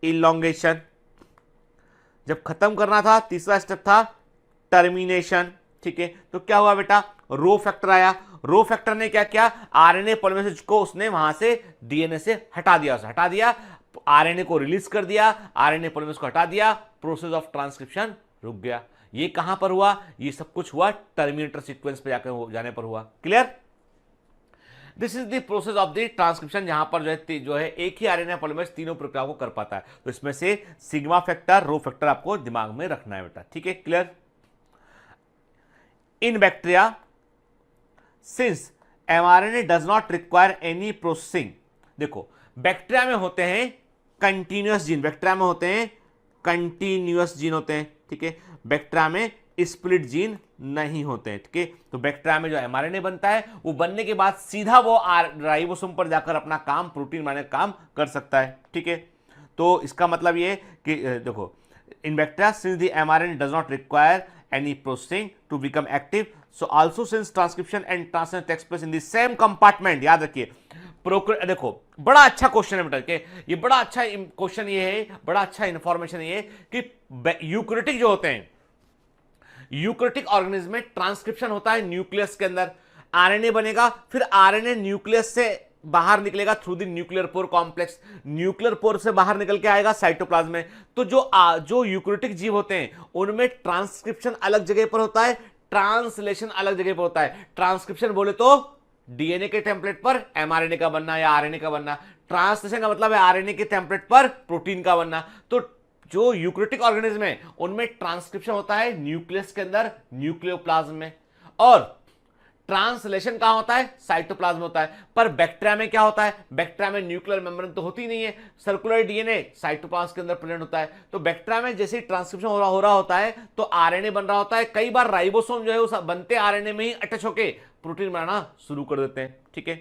इलॉन्गेशन। जब खत्म करना था तीसरा स्टेप था टर्मिनेशन। ठीक है, तो क्या हुआ बेटा, रो फैक्टर आया। रो फैक्टर ने क्या किया, आरएनए पॉलीमरेज को उसने वहां से डीएनए से हटा दिया, आरएनए को रिलीज कर दिया, आरएनए पॉलीमरेज को हटा दिया, प्रोसेस ऑफ ट्रांसक्रिप्शन रुक गया। ये कहां पर हुआ, ये सब कुछ हुआ टर्मिनेटर सीक्वेंस पे जाकर जाने पर हुआ। Clear? This is the process of the transcription, जहां पर जो है एक ही आरएनए पॉलीमरेज तीनों प्रक्रियाओं को कर पाता है। तो इसमें से सिग्मा फैक्टर, रो फैक्टर आपको दिमाग में रखना है बेटा। ठीक है, clear? In bacteria since mRNA does not require any processing. देखो बैक्टीरिया में होते हैं कंटिन्यूअस जीन, बैक्टीरिया में होते हैं कंटिन्यूअस जीन होते हैं। ठीक है, बैक्टीरिया में स्प्लिट जीन नहीं होते हैं। ठीक है, तो बैक्टीरिया में जो एमआरएनए बनता है वो बनने के बाद सीधा वो राइबोसोम पर जाकर अपना काम, प्रोटीन बनाने का काम कर सकता है। ठीक है, तो इसका मतलब ये कि देखो इन bacteria since the mRNA does not require any processing to become active, so also since transcription and translation takes place in the same compartment। याद रखिए देखो बड़ा अच्छा क्वेश्चन है बेटा के, ये बड़ा अच्छा क्वेश्चन ये है, बड़ा अच्छा इंफॉर्मेशन ये है कि यूकैरियोटिक जो होते हैं, यूकैरियोटिक ऑर्गेनिज्म में ट्रांसक्रिप्शन होता है न्यूक्लियस के अंदर, आरएनए बनेगा, फिर आरएनए न्यूक्लियस से बाहर निकलेगा through the nuclear pore complex, nuclear pore से बाहर निकल के आएगा साइटोप्लाज्म में। तो जो यूकैरियोटिक जीव होते हैं उनमें ट्रांसक्रिप्शन अलग जगह पर होता है, ट्रांसलेशन अलग जगह पर होता है। ट्रांसक्रिप्शन बोले तो डीएनए के टेम्पलेट पर एमआरएनए का बनना या आरएनए का बनना, ट्रांसलेशन का मतलब है आरएनए के टेम्पलेट पर प्रोटीन का बनना। तो जो यूकैरियोटिक ऑर्गेनिज्म है उनमें ट्रांसक्रिप्शन होता है न्यूक्लियस के अंदर, न्यूक्लियोप्लाज्म में, और ट्रांसलेशन कहां होता है, साइटोप्लाज्म होता है। पर बैक्टीरिया में क्या होता है, बैक्टीरिया में न्यूक्लियर मेम्ब्रेन तो होती नहीं है, सर्कुलर डीएनए साइटोप्लाज्म के अंदर प्रेजेंट होता है। तो बैक्टीरिया में जैसे ट्रांसक्रिप्शन हो रहा होता है तो आरएनए बन रहा होता है, कई बार राइबोसोम जो है वो बनते आरएनए में ही अटैच होकर प्रोटीन बनाना शुरू कर देते हैं। ठीक है,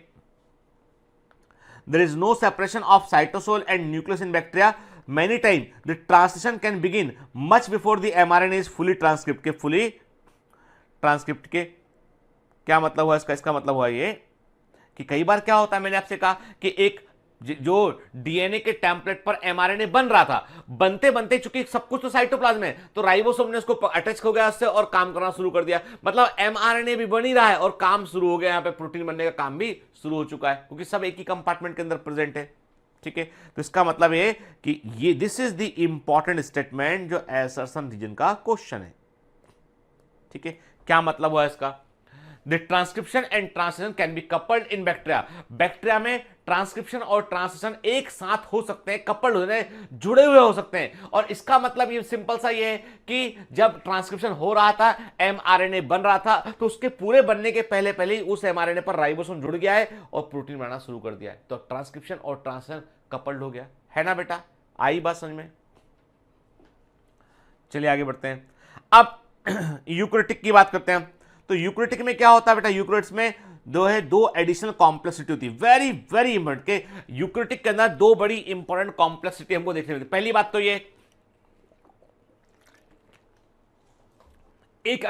there is no separation of cytosol and nucleus in bacteria. Many times the translation can begin much before the mRNA is fully transcript के क्या मतलब हुआ इसका मतलब हुआ ये कि कई बार क्या होता है, मैंने आपसे कहा कि एक जो डीएनए के टेम्पलेट पर एमआरएनए बन रहा था, बनते बनते चूंकि सब कुछ तो साइटोप्लाज्म में, तो राइबोसोम ने उसको अटैच हो गया उससे और काम करना शुरू कर दिया। मतलब एमआरएनए भी बन ही रहा है और काम शुरू हो गया, यहाँ पे प्रोटीन बनने का काम भी शुरू हो चुका है क्योंकि सब एक ही कंपार्टमेंट के अंदर प्रेजेंट है। ठीक है, तो इसका मतलब ये कि ये this is the important statement जो एसर्सन रीजन का क्वेश्चन है। ठीक है, क्या मतलब हुआ इसका, the transcription and translation can be coupled in bacteria. Bacteria में ट्रांसक्रिप्शन और ट्रांसलेशन एक साथ हो सकते हैं, कपल्ड होने जुड़े हुए हो सकते हैं। और इसका मतलब ये सिंपल सा ये है कि जब ट्रांसक्रिप्शन हो रहा था, एमआरएनए बन रहा था, तो उसके पूरे बनने के पहले पहले ही उस एमआरएनए पर राइबोसोम जुड़ गया है और प्रोटीन बनाना शुरू कर दिया है। तो ट्रांसक्रिप्शन और ट्रांसलेशन कपल्ड हो गया है ना बेटा, आई बात समझ में। चलिए आगे बढ़ते हैं, अब यूकैरियोटिक की बात करते हैं। तो यूकैरियोटिक में क्या होता है बेटा, यूकैरियोट्स में दो एडिशनल कॉम्प्लेक्सिटी होती है, वेरी वेरी इंपॉर्टेंट के यूकैरियोटिक के अंदर दो बड़ी इंपॉर्टेंट कॉम्प्लेक्सिटी हमको देखने मिलती है। पहली बात तो ये एक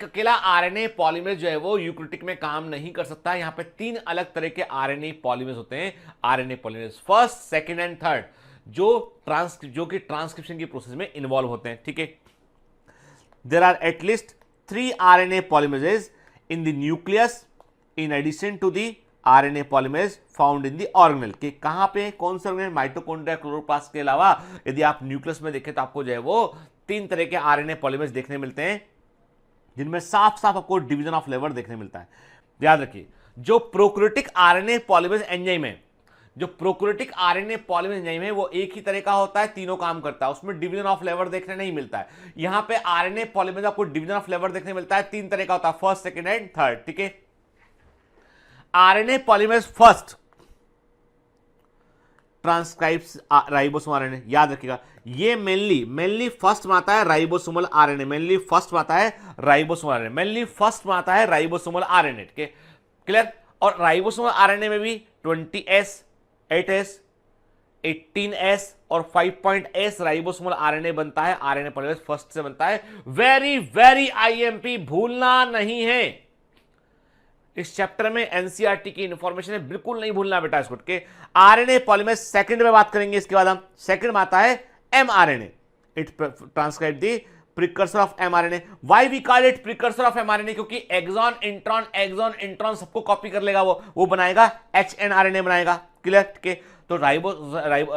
अकेला आरएनए पॉलीमरेज जो है वो यूकैरियोटिक में काम नहीं कर सकता। यहां पे 3 अलग तरह के आरएनए पॉलीमरेज होते हैं, RNA polymerase first, second and third, जो कि ट्रांसक्रिप्शन की प्रोसेस में इन्वॉल्व होते हैं। ठीक है, there are at least 3 RNA polymerases in the nucleus in addition to the RNA polymerase found in the organelle. कि कहां पे, कौन से ऑर्गेनेल, माइटोकॉन्ड्रिया, क्लोरोप्लास्ट के अलावा यदि आप न्यूक्लियस में देखें तो आपको जो है वो 3 तरह के आरएनए पॉलीमरेज देखने मिलते हैं, जिनमें साफ साफ आपको डिवीजन ऑफ लेबर देखने मिलता है। याद रखिए, जो प्रोकैरियोटिक आरएनए पॉलीमरेज एंजाइम है, जो प्रोकैरियोटिक आरएनए पॉलीमरेज एंजाइम है, वो एक ही तरह का होता है, तीनों काम करता है, उसमें डिवीजन ऑफ लेबर देखने नहीं मिलता है। यहां पे आरएनए पॉलीमरेज आपको डिवीजन ऑफ लेबर देखने मिलता है, 3 तरह का होता है, फर्स्ट, सेकंड एंड थर्ड। ठीक है, RNA polymerase first transcribes ribosome RNA. याद रखिएगा, ये मेनली फर्स्ट में आता है राइबोसोमल आरएनए, मेनली फर्स्ट में आता है राइबोसोमल आरएनए, मेनली फर्स्ट में आता है राइबोसोमल आरएनए। ठीक है, क्लियर। और राइबोसोमल आरएनए में भी 20S, 8S, 18S और 5' राइबोसोमल आरएनए बनता है। आरएनए पॉलीमरेज फर्स्ट से बनता है। वेरी वेरी आईएमपी, भूलना नहीं है। इस चैप्टर में एनसीईआरटी की इंफॉर्मेशन है, बिल्कुल नहीं भूलना बेटा इसको। के आरएनए पॉलीमरेज सेकंड में बात करेंगे, इसके बाद हम सेकंड में आता है mRNA. It transcribe the precursor of mRNA. Why we call it precursor of mRNA? क्योंकि एक्सॉन इंट्रॉन सबको कॉपी कर लेगा, वो बनाएगा एचएनआरएनए बनाएगा। क्लियर। के तो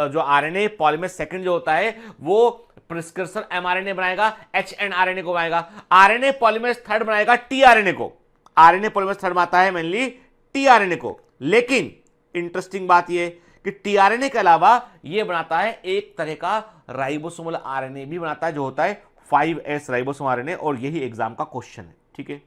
जो आरएनए पॉलीमरेज सेकंड जो होता है वो प्रिकर्सर एमआरएनए बनाएगा, एचएनआरएनए को बनाएगा। आरएनए पॉलीमरेज थर्ड बनाएगा टीआरएनए को। आरएनए पॉलीमरेज थर्ड में आता है मेनली टीआरएनए को। लेकिन इंटरेस्टिंग बात यह कि टीआरएनए के अलावा यह बनाता है एक तरह का राइबोसोमल आरएनए भी बनाता है, जो होता है 5S राइबोसोम आरएनए, और यही एग्जाम का क्वेश्चन है। ठीक है,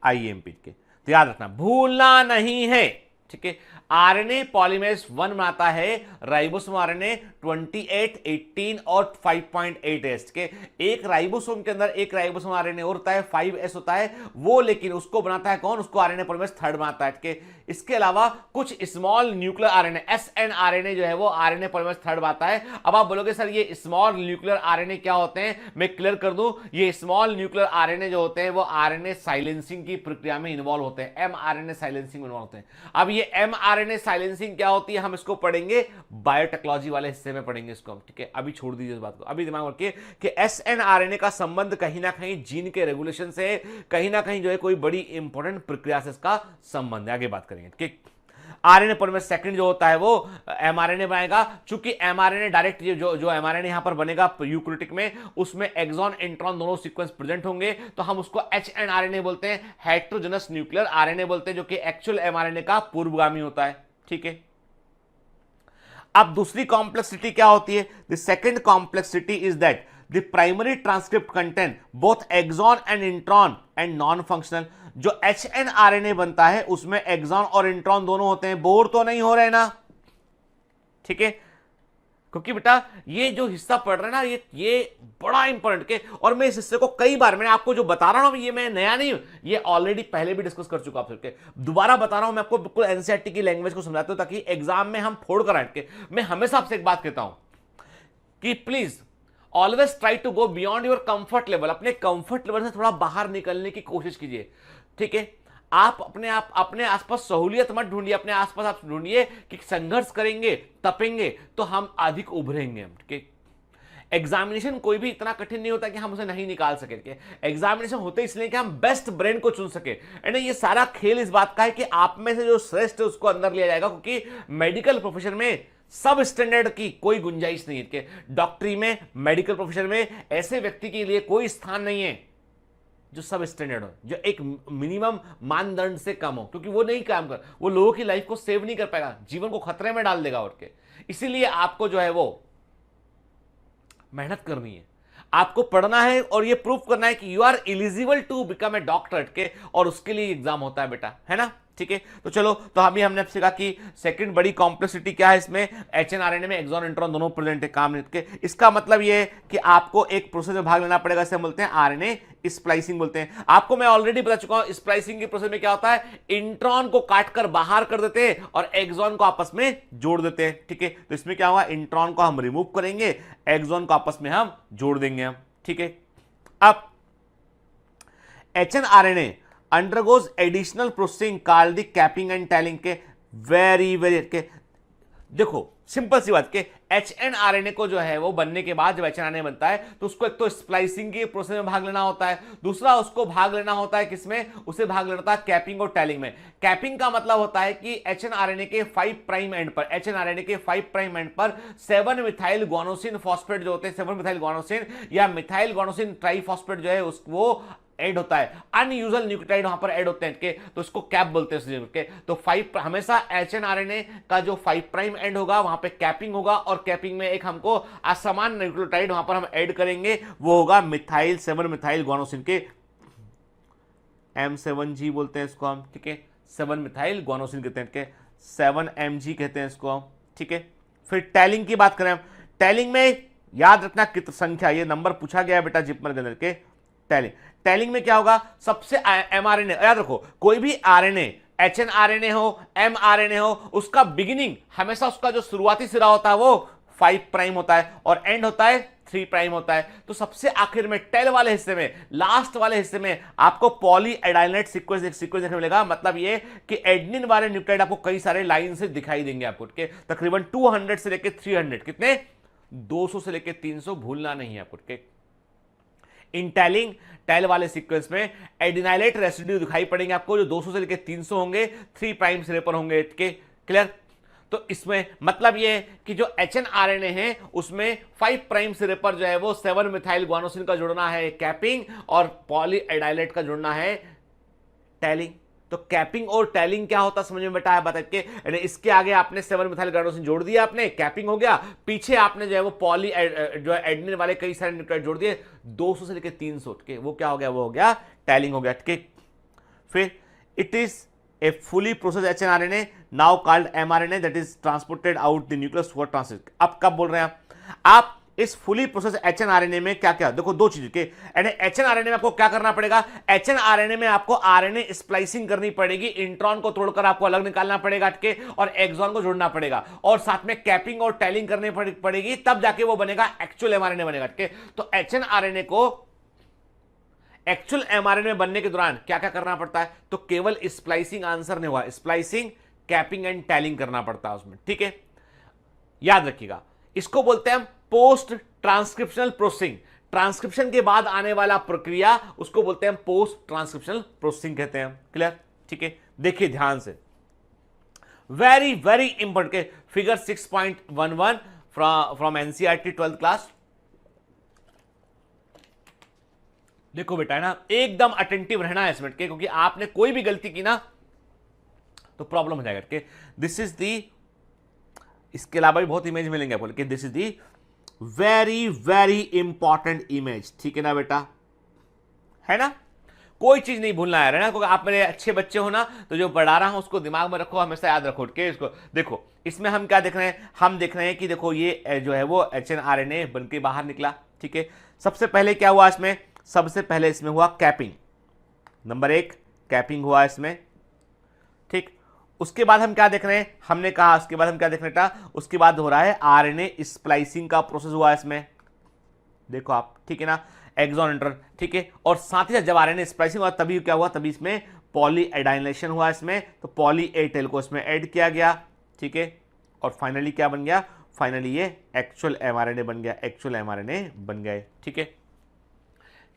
आईएमपी के, तो याद रखना, भूलना नहीं है। ठीक है, आरएनए पॉलीमरेज 1 बनाता है राइबोसोम आरएनए 28, 18 और 5.8S के। एक राइबोसोम के अंदर एक राइबोसोम आरएनए और होता है, 5S होता है वो, लेकिन उसको बनाता है कौन? उसको आरएनए पॉलीमरेज थर्ड बनाता है। ठीक है, इसके अलावा कुछ स्मॉल न्यूक्लियर आरएनए, एसएनआरएनए जो है वो आरएनए पॉलीमरेज थर्ड बनाता है। अब आप बोलोगे सर ये स्मॉल न्यूक्लियर आरएनए क्या होते हैं? मैं क्लियर कर दूं, ये स्मॉल न्यूक्लियर आरएनए जो होते हैं वो आरएनए साइलेंसिंग की प्रक्रिया में इन्वॉल्व होते हैं, एमआरएनए साइलेंसिंग में इन्वॉल्व होते हैं। अब ये एमआरएनए साइलेंसिंग क्या होती है हम इसको पढ़ेंगे बायोटेक्नोलॉजी वाले हिस्से में पढ़ेंगे इसको हम। ठीक है, अभी छोड़ दीजिए इस बात को, अभी दिमाग रखिए कि एसएनआरएनए का संबंध कहीं ना कहीं जीन के रेगुलेशन से, कहीं ना कहीं जो है कोई बड़ी इंपॉर्टेंट प्रक्रिया से इसका संबंध है। आगे बात करेंगे। ठीक, आरएनए पॉलीमरेज सेकंड जो होता है वो एमआरएनए बनाएगा। चूंकि एमआरएनए डायरेक्ट जो एमआरएनए यहां पर बनेगा यूकैरियोटिक में, उसमें एक्सॉन इंट्रॉन दोनों सीक्वेंस प्रेजेंट होंगे, तो हम उसको एचएनआरएनए बोलते हैं, हेटेरोजेनस न्यूक्लियर आरएनए बोलते हैं, जो कि एक्चुअल एमआरएनए का पूर्वगामी होता है। ठीक है, अब दूसरी कॉम्प्लेक्सिटी क्या होती है? The second complexity is that the primary transcript content both exon and intron and non functional. जो एचएनआरएनए बनता है उसमें एक्सॉन और इंट्रॉन दोनों होते हैं। बोर तो नहीं हो रहे ना? ठीक है, क्योंकि बेटा ये जो हिस्सा पढ़ रहे हैं ना, ये बड़ा इंपॉर्टेंट के, और मैं इस हिस्से को कई बार, मैंने आपको जो बता रहा हूं ये मैं नया नहीं हूं, ये ऑलरेडी पहले भी डिस्कस कर चुका आप सबके, दोबारा बता रहा हूं मैं आपको, बिल्कुल एनसीईआरटी की लैंग्वेज को समझाते हो ताकि एग्जाम में हम फोड़ कर हट के। मैं हमेशा आपसे एक बात कहता हूं कि please always try to go beyond your comfort level. अपने कंफर्ट लेवल से थोड़ा बाहर निकलने की कोशिश कीजिए। ठीक है, आप अपने आसपास सहूलियत मत ढूंढिए, अपने आसपास आप ढूंढिए कि संघर्ष करेंगे, तपेंगे तो हम अधिक उभरेंगे। ठीक है, एग्जामिनेशन कोई भी इतना कठिन नहीं होता कि हम उसे नहीं निकाल सके। एग्जामिनेशन होते इसलिए कि हम बेस्ट ब्रेन को चुन सके। एंड ये सारा खेल इस बात का है कि आप में से जो श्रेष्ठ है उसको अंदर लिया जाएगा, क्योंकि मेडिकल प्रोफेशन में सब स्टैंडर्ड की कोई गुंजाइश नहीं है। डॉक्टरी में, मेडिकल प्रोफेशन में ऐसे व्यक्ति के लिए कोई स्थान नहीं है जो सब स्टैंडर्ड हो, जो एक मिनिमम मानदंड से कम हो, क्योंकि वो नहीं काम कर, वो लोगों की लाइफ को सेव नहीं कर पाएगा, जीवन को खतरे में डाल देगा और के। इसीलिए आपको जो है वो मेहनत करनी है, आपको पढ़ना है और ये प्रूफ करना है कि you are eligible to become a doctor के, और उसके लिए एग्जाम होता है बेटा, है ना। ठीक है। तो चलो, तो हमने आपसे कहा कि सेकंड बड़ी कॉम्प्लेक्सिटी क्या है इसमें, एचएनआरएनए में एक्सॉन इंट्रॉन दोनों प्रेजेंट है काम के। इसका मतलब ये है कि आपको एक प्रोसेस में भाग लेना पड़ेगा, इसे हम बोलते हैं आरएनए स्प्लाइसिंग बोलते हैं। आपको मैं ऑलरेडी बता चुका हूं स्प्लाइसिंग की प्रोसेस में क्या होता है, इंट्रॉन को काटकर बाहर कर देते हैं और एक्सॉन को आपस में जोड़ देते हैं, ठीक है। तो इसमें क्या होगा, इंट्रॉन को हम रिमूव करेंगे, एक्सॉन को आपस में हम जोड़ देंगे हम, ठीक है। अब HNRNA undergoes additional processing called the capping and tallying के वेरी के देखो सिंपल सी बात के HNRNA को जो है वो बनने के बाद जब HNRNA बनता है तो उसको एक तो स्प्लाइसिंग की प्रोसेस में भाग लेना होता है, दूसरा उसको भाग लेना होता है किसमें, उसे भाग लेना होता है कैपिंग और टैलिंग में। कैपिंग का मतलब होता है कि HNRNA के 5 प्राइम एंड पर, HNRNA के 5 प्राइम एंड पर 7 मिथाइल गुआनोसिन फॉस्फेट जो होते हैं, 7 मिथाइल गुआनोसिन या मिथाइल गुआनोसिन ट्राइफॉस्फेट जो है वो ऐड होता है, अनयूजुअल न्यूक्लियोटाइड वहां पर ऐड होते हैं के, तो इसको कैप बोलते हैं के। तो 5 हमेशा HNRNA का जो 5 प्राइम एंड होगा वहां पे कैपिंग होगा और कैपिंग में एक हमको असमान न्यूक्लियोटाइड वहां पर हम ऐड करेंगे, वो होगा मिथाइल 7 मिथाइल गुआनोसिन के, M7G बोलते हैं इसको हम, ठीक है। 7 मिथाइल गुआनोसिन कहते हैं, 7mg कहते हैं इसको हम, ठीक है। फिर टैलिंग की बात करें, टैलिंग में याद रखना कितनी संख्या, ये नंबर पूछा गया है बेटा जिपमर के अंदर के। टैलिंग में क्या होगा, सबसे mRNA याद रखो, कोई भी RNA HNRNA हो mRNA हो, उसका बिगिनिंग हमेशा उसका जो शुरुआती सिरा होता है वो 5 प्राइम होता है और एंड होता है 3 प्राइम होता है। तो सबसे आखिर में टेल वाले हिस्से में, लास्ट वाले हिस्से में आपको पॉली एडाइलेट सीक्वेंस देखने मिलेगा। मतलब ये कि एडेनिन वाले न्यूक्लियोटाइड आपको कई सारे लाइन से दिखाई देंगे आपको, के तकरीबन 200 से लेकर 300, कितने 200 से लेकर 300, भूलना नहीं है आपको के। इन टैल वाले सीक्वेंस में एडिनाइलेट रेसिड्यू दिखाई पड़ेंगे आपको जो 200 से लेकर 300 होंगे, 3 प्राइम सिरे पर होंगे के, क्लियर। तो इसमें मतलब ये है कि जो HNRNA है उसमें 5 प्राइम सिरे पर जो है वो 7 मिथाइल गुआनोसिन का जुड़ना है कैपिंग और पॉली एडाइलेट का जुड़ना है टैलिंग। तो कैपिंग और टैलिंग क्या होता समझ में बेटा है बता के, इसके आगे आपने 7 मिथाइल गुआनोसिन जोड़ दिया, आपने कैपिंग हो गया, पीछे आपने जो है वो पॉली जो है एडेनिन वाले कई सारे न्यूक्लियोटाइड जोड़ दिए 200 से लेकर 300 के, वो क्या हो गया, वो हो गया टैलिंग हो गया, ठीक। फिर it is a fully process HNRNA now called mRNA that is transported out the nucleus for translate. अब कब बोल रहे हैं आप इस फुली प्रोसेस HNRNA में क्या क्या, देखो दो चीजें के HNRNA में आपको क्या करना पड़ेगा, HNRNA में आपको RNA स्प्लाइसिंग करनी पड़ेगी, इंट्रॉन को तोड़कर आपको अलग निकालना पड़ेगा के और एक्सॉन को जोड़ना पड़ेगा और साथ में कैपिंग और टैलिंग करनी पड़ेगी, तब जाके वो बनेगा एक्चुअल mRNA बनेगा के। तो HNRNA को एक्चुअल mRNA बनने के दौरान क्या क्या करना पड़ता है, तो केवल स्प्लाइसिंग आंसर नहीं हुआ, स्प्लाइसिंग कैपिंग एंड टैलिंग करना पड़ता है उसमें, ठीक है। याद रखिएगा इसको बोलते हैं हम पोस्ट ट्रांसक्रिप्शनल प्रोसेसिंग, ट्रांसक्रिप्शन के बाद आने वाला प्रक्रिया उसको बोलते हैं पोस्ट ट्रांसक्रिप्शनल प्रोसेसिंग कहते हैं, क्लियर, ठीक है। देखिए ध्यान से, वेरी वेरी इंपॉर्टेंट के figure 6.11 from NCERT 12th class. देखो बेटा है ना, एकदम अटेंटिव रहना है इसमें के, क्योंकि आपने कोई भी गलती की ना तो प्रॉब्लम हो जाएगा के। दिस इज दी, इसके अलावा भी बहुत इमेज मिलेंगे आपको, लेकिन this is the very very important image, ठीक है ना बेटा, है ना। कोई चीज नहीं भूलना है ना, क्योंकि आप मेरे अच्छे बच्चे हो ना, तो जो पढ़ा रहा हूं उसको दिमाग में रखो, हमेशा याद रखो के इसको। देखो इसमें हम क्या देख रहे हैं, हम देख रहे हैं कि देखो ये जो है वो HNRNA बन के बाहर निकला, ठीक है। सबसे पहले क्या हुआ इसमें, सबसे पहले इसमें हुआ कैपिंग, नंबर 1 कैपिंग हुआ इसमें, ठीक। उसके बाद हम क्या देख रहे हैं, हमने कहा उसके बाद हम क्या देख रहे हैं, उसके बाद हो रहा है RNA स्प्लाइसिंग का प्रोसेस हुआ इसमें, देखो आप, ठीक है ना, एक्सॉन इंट्रॉन, ठीक है। और साथ ही साथ जब RNA स्प्लाइसिंग हुआ तभी क्या हुआ, तभी इसमें पॉली एडाइलेशन हुआ इसमें, तो पॉली ए टेल को इसमें ऐड किया गया, ठीक है। और फाइनली क्या बन गया, फाइनली ये एक्चुअल mRNA बन गया, एक्चुअल mRNA बन गए, ठीक है।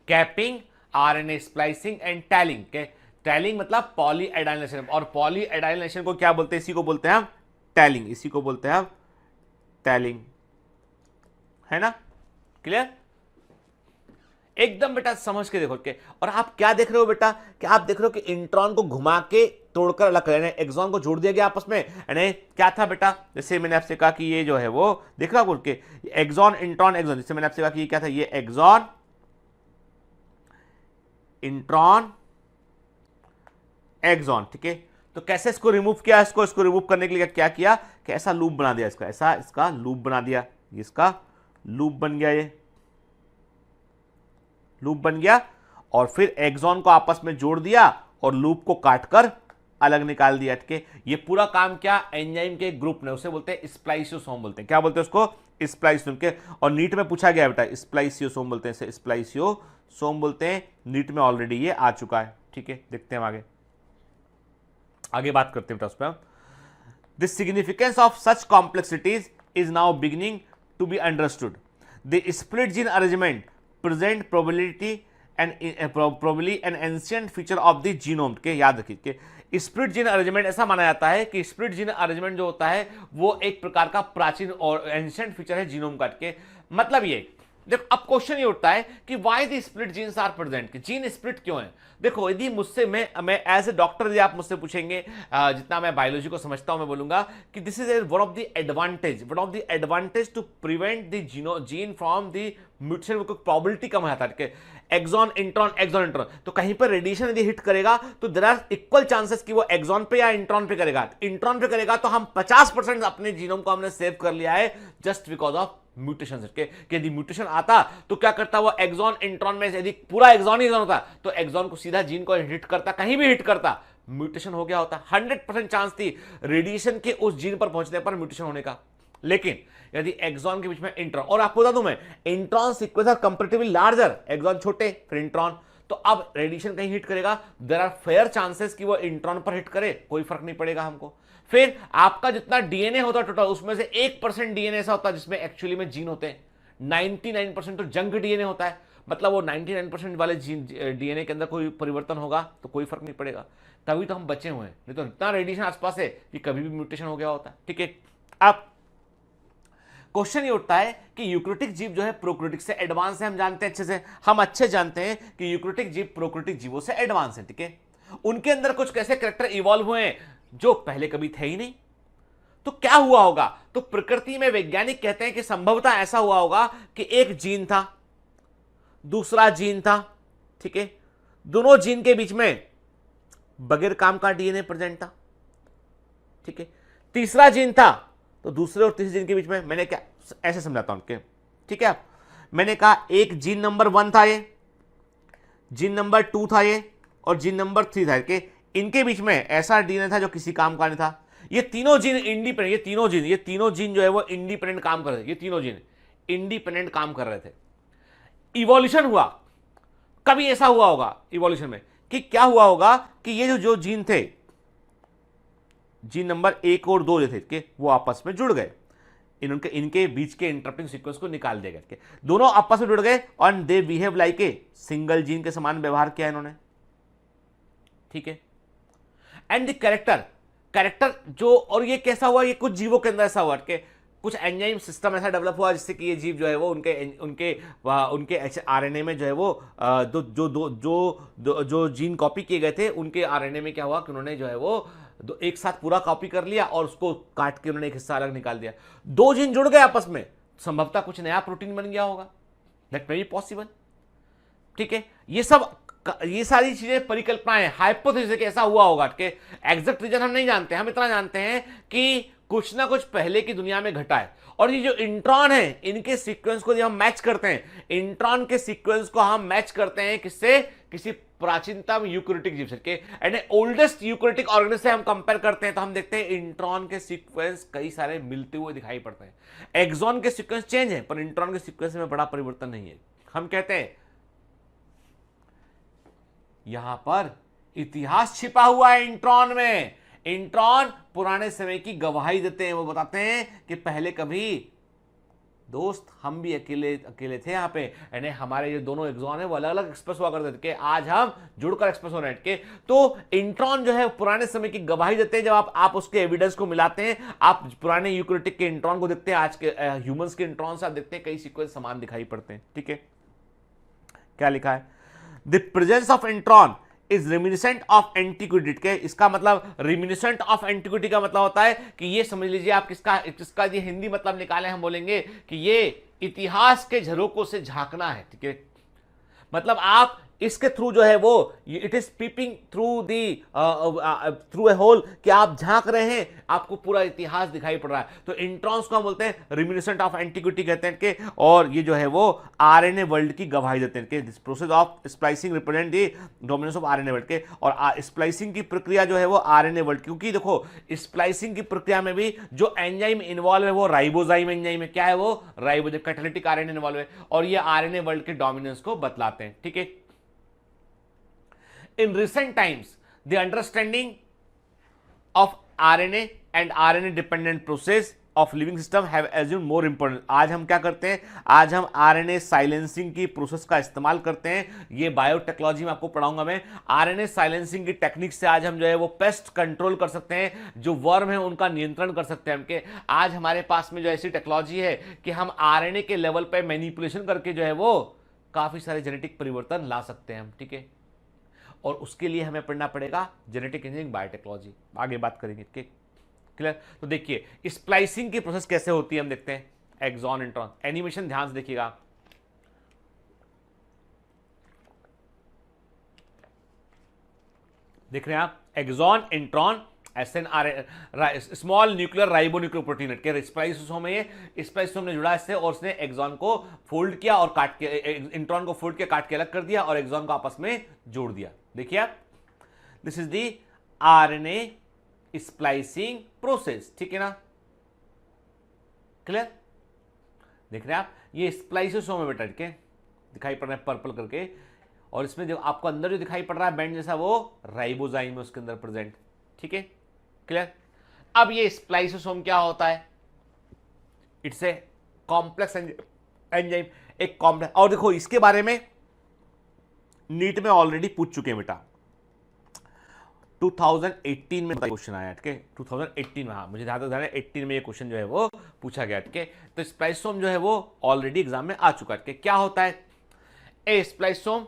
कैपिंग, RNA स्प्लाइसिंग एंड टैलिंग के, टैलिंग मतलब पॉली एडाइलेशन, और पॉली एडाइलेशन को क्या बोलते हैं, इसी को बोलते हैं हम टैलिंग, इसी को बोलते हैं हम टैलिंग, है ना, क्लियर। एकदम बेटा समझ के देखो के। और आप क्या देख रहे हो बेटा, कि आप देख रहे हो कि इंट्रॉन को घुमा के तोड़कर अलग कर, एक्सॉन को जोड़ दिया गया आपस में, यानी क्या था बेटा, जैसे मैंने आपसे कहा कि ये जो है वो देख रहा हो के एक्सॉन इंट्रॉन एक्सॉन, जैसे मैंने आपसे कहा कि ये क्या था, ये एक्सॉन इंट्रॉन एक्सॉन, ठीक है। तो कैसे इसको रिमूव किया, इसको रिमूव करने के लिए क्या किया कि ऐसा लूप बना दिया, इसका लूप बना दिया, इसका लूप बन गया, ये लूप बन गया, और फिर एक्सॉन को आपस में जोड़ दिया और लूप को काटकर अलग निकाल दिया। ठीक है, ये पूरा काम क्या एंजाइम के ग्रुप ने, उसे बोलते हैं स्प्लाइसियोसोम बोलते हैं। क्या बोलते हैं उसको? स्प्लाइसियोसोम के। और नीट में पूछा गया बेटा, स्प्लाइसियोसोम बोलते हैं, स्प्लाइसियोसोम बोलते हैं, नीट में ऑलरेडी ये आ चुका है। ठीक है, देखते हैं हम आगे बात करते हैं बेटा उस पर। The significance of such complexities is now beginning to be understood. The split gene arrangement present probability and probably an ancient feature of the genome के। याद रखिए कि स्प्लिट जीन अरेंजमेंट ऐसा माना जाता है कि स्प्लिट जीन अरेंजमेंट जो होता है वो एक प्रकार का प्राचीन और एंशिएंट फीचर है जीनोम का के। मतलब ये देखो, अब क्वेश्चन ये उठता है कि why the split genes are present, कि जीन स्प्लिट क्यों है। देखो, यदि मुझसे मैं एज ए डॉक्टर यदि आप मुझसे पूछेंगे, जितना मैं बायोलॉजी को समझता हूं, मैं बोलूंगा कि this is one of the advantage to prevent the gene from the mutation. Probability कम होता है, एक्सॉन इंट्रॉन। तो कहीं पर रेडिएशन यदि हिट करेगा तो देयर आर इक्वल चांसेस कि वो एक्सॉन पे या इंट्रॉन पे करेगा। इंट्रॉन पे करेगा तो हम 50% अपने जीनोम को हमने सेव कर लिया है जस्ट बिकॉज ऑफ म्यूटेशन के। यदि म्यूटेशन आता तो क्या करता, वो एक्सॉन इंट्रॉन में यदि पूरा एक्सॉन ही होता तो एक्सॉन को सीधा जीन को हिट करता, कहीं भी हिट करता, म्यूटेशन हो गया होता। 100% चांस थी रेडिएशन के उस जीन पर पहुंचने पर म्यूटेशन होने का। लेकिन यदि एक्सॉन के बीच में इंट्रॉन, और आपको बता दूं मैं, intron sequence are comparatively larger, exon छोटे फिर इंट्रॉन, तो अब रेडिएशन कहीं हिट करेगा, देयर आर फेयर चांसेस कि वो इंट्रॉन पर हिट करे, कोई फर्क नहीं पड़ेगा हमको। फिर आपका जितना डीएनए होता है टोटल, उसमें से 1% डीएनए ऐसा होता है जिसमें एक्चुअली में जीन होते हैं। 99% तो जंक डीएनए होता है, मतलब वो 99% वाले जीन डीएनए के अंदर कोई परिवर्तन होगा तो कोई फर्क नहीं पड़ेगा, तभी तो हम बचे हुए हैं। नहीं तो इतना रेडिएशन आसपास है कि कभी भी म्यूटेशन हो गया होता है। ठीक है, अब क्वेश्चन ये उठता है कि यूक्रेटिक जीव जो है प्रोक्रेटिक से एडवांस है। हम जानते हैं अच्छे से, हम अच्छे जानते हैं कि यूक्रेटिक जीव प्रोक्रेटिक जीवों से एडवांस है। ठीक है, उनके अंदर कुछ कैसे कैरेक्टर इवॉल्व हुए हैं जो पहले कभी थे ही नहीं। तो क्या हुआ होगा, तो प्रकृति में वैज्ञानिक कहते हैं कि संभवतः ऐसा हुआ होगा कि एक जीन था, दूसरा जीन था। ठीक है, दोनों जीन के बीच में बगैर काम का डीएनए प्रेजेंट था। ठीक है, तीसरा जीन था, तो दूसरे और तीसरे जीन के बीच में, मैंने क्या ऐसे समझाता हूं उनके। ठीक है, मैंने कहा एक जीन नंबर 1 था, ये जीन नंबर 2 था, ये और जीन नंबर 3 था। के इनके बीच में ऐसा डीएनए था जो किसी काम का नहीं था। ये तीनों जीन इंडिपेंडेंट, ये तीनों जीन जो है वो इंडिपेंडेंट काम कर रहे थे। ये तीनों जीन इंडिपेंडेंट काम कर रहे थे। इवोल्यूशन हुआ, कभी ऐसा हुआ होगा इवोल्यूशन में कि क्या हुआ होगा कि ये जो जीन थे, जीन नंबर 1 और 2 जो थे कि वो आपस में जुड़ गए, इनके बीच के इंटरप्टिंग सीक्वेंस को निकाल दिया गया, दोनों आपस में जुड़ गए और they behave like a single gene के समान व्यवहार किया इन्होंने। ठीक है, एंड द कैरेक्टर जो, और ये कैसा हुआ, ये कुछ जीवों के अंदर ऐसा हुआ कि कुछ एंजाइम सिस्टम ऐसा डेवलप हुआ जिससे कि ये जीव जो है वो उनके आरएनए में जो है वो जो जीन कॉपी किए गए थे उनके आरएनए में क्या हुआ कि उन्होंने जो है वो एक साथ पूरा कॉपी कर लिया और उसको काट के उन्होंने एक हिस्सा अलग निकाल दिया। 2 जीन जुड़ गए आपस में, संभवतः कुछ नया प्रोटीन बन गया होगा, दैट मे बी पॉसिबल। ठीक है, ये सारी चीजें परिकल्पनाएं, हाइपोथेसिस ऐसा हुआ होगा कि एग्जैक्ट रीजन हम नहीं जानते। हम इतना जानते हैं कि कुछ ना कुछ पहले की दुनिया में घटा है। और ये जो इंट्रॉन है, इनके सीक्वेंस को जब हम मैच करते हैं, इंट्रॉन के सीक्वेंस को हम मैच करते हैं किससे, किसी प्राचीनतम यूकैरियोटिक जीव से एंड ओल्डेस्ट यूकैरियोटिक ऑर्गेनिज्म से हम कंपेयर करते हैं, तो हम देखते हैं इंट्रॉन के सीक्वेंस कई सारे मिलते हुए दिखाई पड़ते हैं। एक्सॉन के सीक्वेंस चेंज है पर इंट्रॉन के सीक्वेंस में बड़ा परिवर्तन नहीं है। हम कहते हैं यहां पर इतिहास छिपा हुआ है इंट्रॉन में। इंट्रॉन पुराने समय की गवाही देते हैं, वो बताते हैं कि पहले कभी दोस्त हम भी अकेले थे यहाँ पे, यानी हमारे ये दोनों एक्सॉन है वो अलग अलग एक्सप्रेस हुआ करते थे, आज हम जुड़कर एक्सप्रेस हो रहे हैं। तो इंट्रॉन जो है पुराने समय की गवाही देते हैं। जब आप उसके एविडेंस को मिलाते हैं, आप पुराने यूकैरियोटिक के इंट्रॉन को देखते हैं, आज के ह्यूमंस के इंट्रॉन से आप देखते हैं कई सीक्वेंस समान दिखाई पड़ते हैं। ठीक है, क्या लिखा है, the presence of intron is reminiscent of antiquity के। इसका मतलब रिमिनिसेंट ऑफ एंटिक्विटी का मतलब होता है कि ये समझ लीजिए आप किसका ये हिंदी मतलब निकाले, हम बोलेंगे कि ये इतिहास के झरोकों से झांकना है। ठीक है, मतलब आप इसके थ्रू जो है वो it is peeping through the through a hole, कि आप झांक रहे हैं, आपको पूरा इतिहास दिखाई पड़ रहा है। तो इंट्रॉन्स को हम बोलते हैं रिमिनिसेंट ऑफ एंटिक्विटी कहते हैं कि, और ये जो है वो आरएनए वर्ल्ड की गवाही देते हैं कि this process of splicing represent the dominance of RNA world के। और स्प्लाइसिंग की प्रक्रिया जो है वो आरएनए वर्ल्ड, क्योंकि देखो स्प्लाइसिंग की प्रक्रिया में भी जो एंजाइम इन्वॉल्व है वो राइबोजाइम एंजाइम है। क्या है वो? राइबोजाइम, कैटालिटिक आरएनए इन्वॉल्व है, और ये आरएनए वर्ल्ड के डोमिनेंस को बतलाते हैं। ठीक है। In recent times, the understanding of RNA and RNA dependent process of living system have assumed more important. आज हम क्या करते हैं? आज हम RNA साइलेंसिंग की प्रोसेस का इस्तेमाल करते हैं। ये बायोटेक्नोलॉजी में आपको पढ़ाऊंगा मैं। RNA साइलेंसिंग की टेक्निक से आज हम जो है वो पेस्ट कंट्रोल कर सकते हैं, जो वर्म है उनका नियंत्रण कर सकते हैं। हमके आज हमारे पास में जो ऐसी टेक्नोलॉजी है कि हम RNA के लेवल पे मैनिपुलेशन करके जो है वो काफी सारे जेनेटिक परिवर्तन ला सकते हैं हम। ठीक है। और उसके लिए हमें पढ़ना पड़ेगा जेनेटिक इंजीनियरिंग, बायोटेक्नोलॉजी। आगे बात करेंगे। क्लियर? तो देखिए स्प्लाइसिंग की प्रोसेस कैसे होती है, हम देखते हैं। एक्सॉन इंट्रॉन, एनिमेशन ध्यान से देखिएगा। देख रहे हैं आप, exon intron SNR, small nuclear ribonuclear protein के स्प्लाइसोसोम में, ये स्प्लाइसोसोम ने जुड़ा इससे, और उसने एक्सॉन को फोल्ड किया और काट के, इंट्रॉन को फोल्ड किया, काट के अलग कर दिया और एक्सॉन को आपस में जोड़ दिया। देखिए आप, this is the RNA splicing process. ठीक है ना? क्लियर? देख रहे हैं आप, ये स्प्लाइसोसोम है बेटा के, दिखाई पड़ रहा है पर्पल करके, और इसमें जो आपको अंदर जो दिखाई पड़ रहा है बैंड जैसा, वो राइबोजाइम है उसके अंदर प्रेजेंट। ठीक है? क्लियर? अब ये स्प्लाइसोसोम क्या होता है? इट्स ए कॉम्प्लेक्स एंजाइम, एक कॉम्प्लेक्स। और देखो इसके बारे में नीट में ऑलरेडी पूछ चुके हैं बेटा, 2018 में क्वेश्चन आया। ठीक है? 2018 में, हाँ मुझे ध्यान है 18 में ये क्वेश्चन जो है वो पूछा गया। ठीक है? तो स्प्लाइसोम जो है वो ऑलरेडी एग्जाम में आ चुका है। क्या होता है? A spliceosome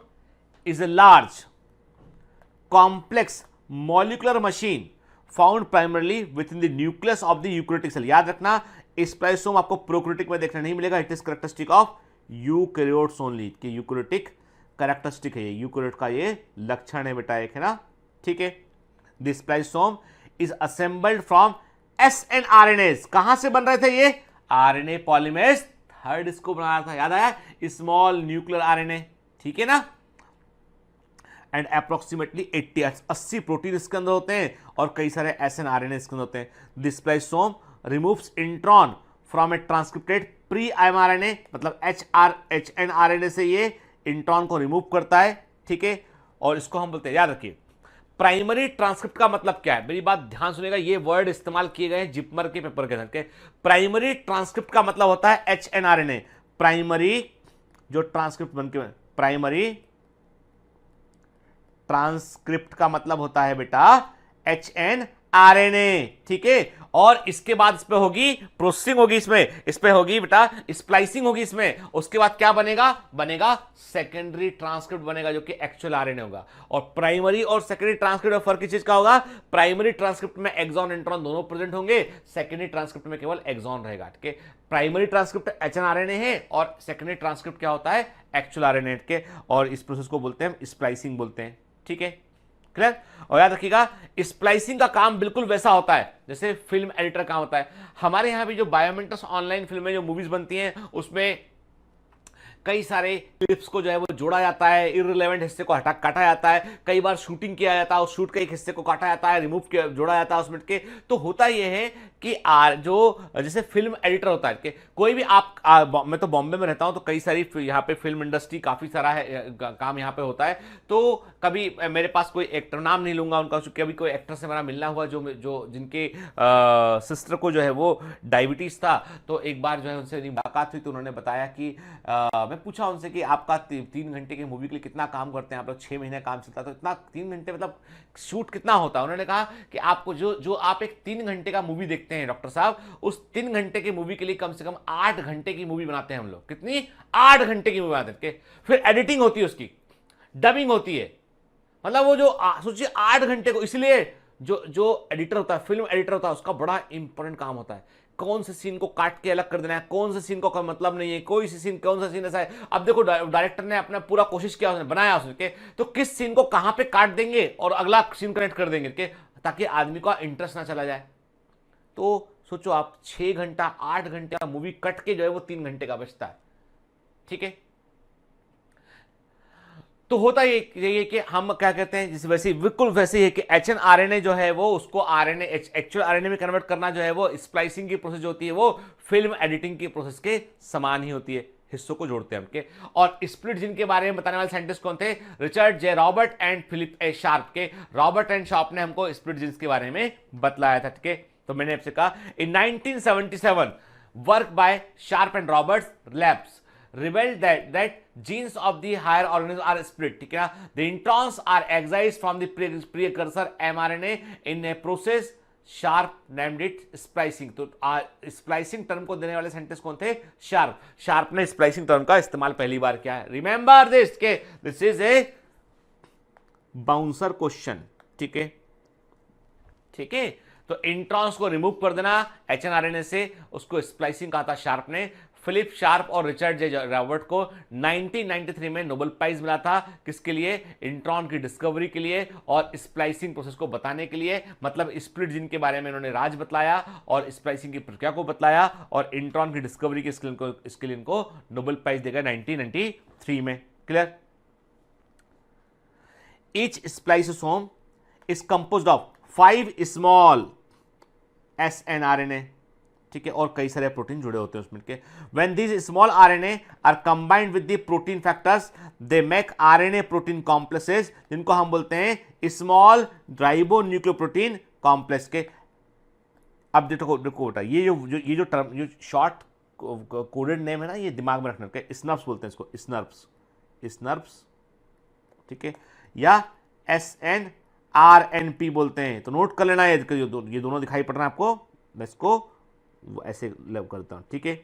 is a large complex molecular machine found primarily within the nucleus of the eukaryotic cell. याद रखना, स्प्लाइसोम आपको प्रोकैरियोटिक में देखने नहीं मिलेगा। It is characteristic of eukaryotes only, कि यूकैरियोटिक कैरेक्टरिस्टिक है ये, यूकैरियोट का ये लक्षण है बेटा, एक है ना। ठीक है? The spliceosome is assembled from SNRNAs। कहां से बन रहे थे ये? आरएनए पॉलीमरेज थर्ड इसको बनाया था, याद आया? Small nuclear RNA. ठीक है ना? एंड अप्रोक्सीमेटली 80 प्रोटीन इसके अंदर होते हैं और कई सारे SNRNA इसके अंदर होते हैं। The spliceosome removes intron from a transcripted pre mRNA, मतलब HNRNA से ये इंट्रॉन को रिमूव करता है। ठीक है? और इसको हम बोलते हैं, याद रखिए, प्राइमरी ट्रांसक्रिप्ट का मतलब क्या है? मेरी बात ध्यान सुनिएगा, ये वर्ड इस्तेमाल किए गए हैं जिपमर के पेपर के अंदर। प्राइमरी ट्रांसक्रिप्ट का मतलब होता है HNRNA। प्राइमरी जो ट्रांसक्रिप्ट बनके, प्राइमरी ट्रांसक्रिप्ट का मतलब होता है बेटा HNRNA। ठीक है? और इसके बाद इस पे होगी प्रोसेसिंग, होगी इसमें, इस पे होगी बेटा स्प्लाइसिंग होगी इसमें। उसके बाद क्या बनेगा? बनेगा सेकेंडरी ट्रांसक्रिप्ट बनेगा, जो कि एक्चुअल आरएनए होगा। और प्राइमरी और सेकेंडरी ट्रांसक्रिप्ट में फर्क किस चीज का होगा? प्राइमरी ट्रांसक्रिप्ट में एक्सॉन इंट्रॉन दोनों प्रेजेंट होंगे, सेकेंडरी ट्रांसक्रिप्ट में केवल एक्सॉन रहेगा। ठीक है? प्राइमरी ट्रांसक्रिप्ट HNRNA है और सेकेंडरी ट्रांसक्रिप्ट क्या होता है? एक्चुअल आरएनए के। और इस प्रोसेस को बोलते हैं स्प्लाइसिंग बोलते हैं। ठीक है? क्लियर? और याद रखिएगा, स्प्लाइसिंग का काम बिल्कुल वैसा होता है जैसे फिल्म एडिटर काम होता है। हमारे यहां भी जो बायोमेंटस ऑनलाइन फिल्में जो मूवीज बनती हैं, उसमें कई सारे क्लिप्स को जो है वो जोड़ा जाता है, इररिलेवेंट हिस्से को काटा जाता है, कई बार शूटिंग किया जाता है, उस शूट के एक हिस्से को काटा जाता है, रिमूव किया, जोड़ा जाता है उसमें के। तो होता यह है कि जो जैसे फिल्म एडिटर होता है कि कोई भी मैं तो बॉम्बे में रहता हूं, तो कई सारी यहाँ पे फिल्म इंडस्ट्री काफी सारा है, काम यहाँ पे होता है। तो कभी मेरे पास कोई एक्टर, नाम नहीं लूंगा उनका, क्योंकि अभी कोई एक्टर से मेरा मिलना हुआ जो जिनके सिस्टर को जो है वो डायबिटीज था। तो एक बार जो है उनसे मुलाकात हुई, तो उन्होंने बताया कि मैं पूछा उनसे कि आपका 3 घंटे की मूवी के लिए कितना काम करते हैं आप लोग? 6 महीने काम चलता, तो इतना 3 घंटे मतलब शूट कितना होता है? उन्होंने कहा कि आपको जो आप एक 3 घंटे का मूवी देखते हैं डॉक्टर साहब, उस 3 घंटे की मूवी के लिए कम से कम 8 घंटे की मूवी बनाते हैं हम लोग। कितनी? 8 घंटे की मूवी बनाते हैं। फिर एडिटिंग होती है, उसकी डबिंग होती है, मतलब वो जो सोचिए 8 घंटे को। इसलिए जो एडिटर होता है, फिल्म एडिटर होता है, उसका बड़ा इंपॉर्टेंट काम होता है कौन से सीन को काट के अलग कर देना है, कौन से सीन को कोई मतलब नहीं है, कोई सी सीन, कौन सा सीन ऐसा है। अब देखो डायरेक्टर ने अपना पूरा कोशिश किया, उसने बनाया उसके, तो किस सीन को कहां पे काट देंगे और अगला सीन कनेक्ट कर देंगे के, ताकि आदमी का इंटरेस्ट ना चला जाए। तो सोचो आप 6 घंटा 8 घंटे का मूवी कट के जो है वो 3 घंटे का बचता है, ठीक है। तो होता ये कि हम क्या कहते हैं, जिस वैसे बिल्कुल वैसे ही है कि HNRNA जो है वो उसको RNA एक्चुअल RNA में कन्वर्ट करना जो है वो स्प्लाइसिंग की प्रोसेस जो होती है वो फिल्म एडिटिंग की प्रोसेस के समान ही होती है, हिस्सों को जोड़ते हैं हमके। और स्प्लिट जिन के बारे में बताने वाले साइंटिस्ट कौन थे, Richard J Robert and Phillip A Sharp के। रॉबर्ट एंड शार्प ने हमको स्प्लिट जिन्स के बारे में बतलाया था, ठीक है। तो मैंने आपसे कहा इन 1977 work by sharp and Roberts labs revealed that genes of the higher organisms are split, ठीक है ना। The introns are excised from the precursor mRNA in a process sharp named it splicing। तो स्प्लाइसिंग टर्म को देने वाले scientist कौन थे, sharp ने स्प्लाइसिंग टर्म का इस्तेमाल पहली बार किया है। रिमेंबर दिस के this is a bouncer question, ठीक है, ठीक है। तो इंट्रॉन्स को रिमूव कर देना HNRNA से, उसको स्प्लाइसिंग कहा था शार्प ने। फिलिप शार्प और रिचर्ड जे रॉबर्ट को 1993 में नोबेल प्राइज मिला था, किसके लिए, इंट्रॉन की डिस्कवरी के लिए और स्प्लाइसिंग प्रोसेस को बताने के लिए। मतलब स्प्लिट जिन के बारे में इन्होंने राज बतलाया और स्प्लाइसिंग की प्रक्रिया को बतलाया और इंट्रॉन की डिस्कवरी के इसके लिए इनको नोबेल प्राइज देगा 1993 में। Clear. Each spliceosome is composed of 5 small SNRNA, ठीक है, और कई सारे प्रोटीन जुड़े होते हैं उसमें के। When these small RNA are combined with the protein factors they make RNA protein complexes, जिनको हम बोलते हैं स्मॉल राइबोन्यूक्लियोप्रोटीन कॉम्प्लेक्स के। अब देखो बेटा, ये जो टर्म, जो शॉर्ट कोडेड नेम है ना, ये दिमाग में रखना है। स्नर्प्स बोलते हैं इसको, स्नर्प्स, ठीक है, या SNRNP बोलते हैं। तो नोट कर लेना है, ये दोनों दिखाई पड़ रहा है आपको, मैं इसको ऐसे लव करता हूं, ठीक है।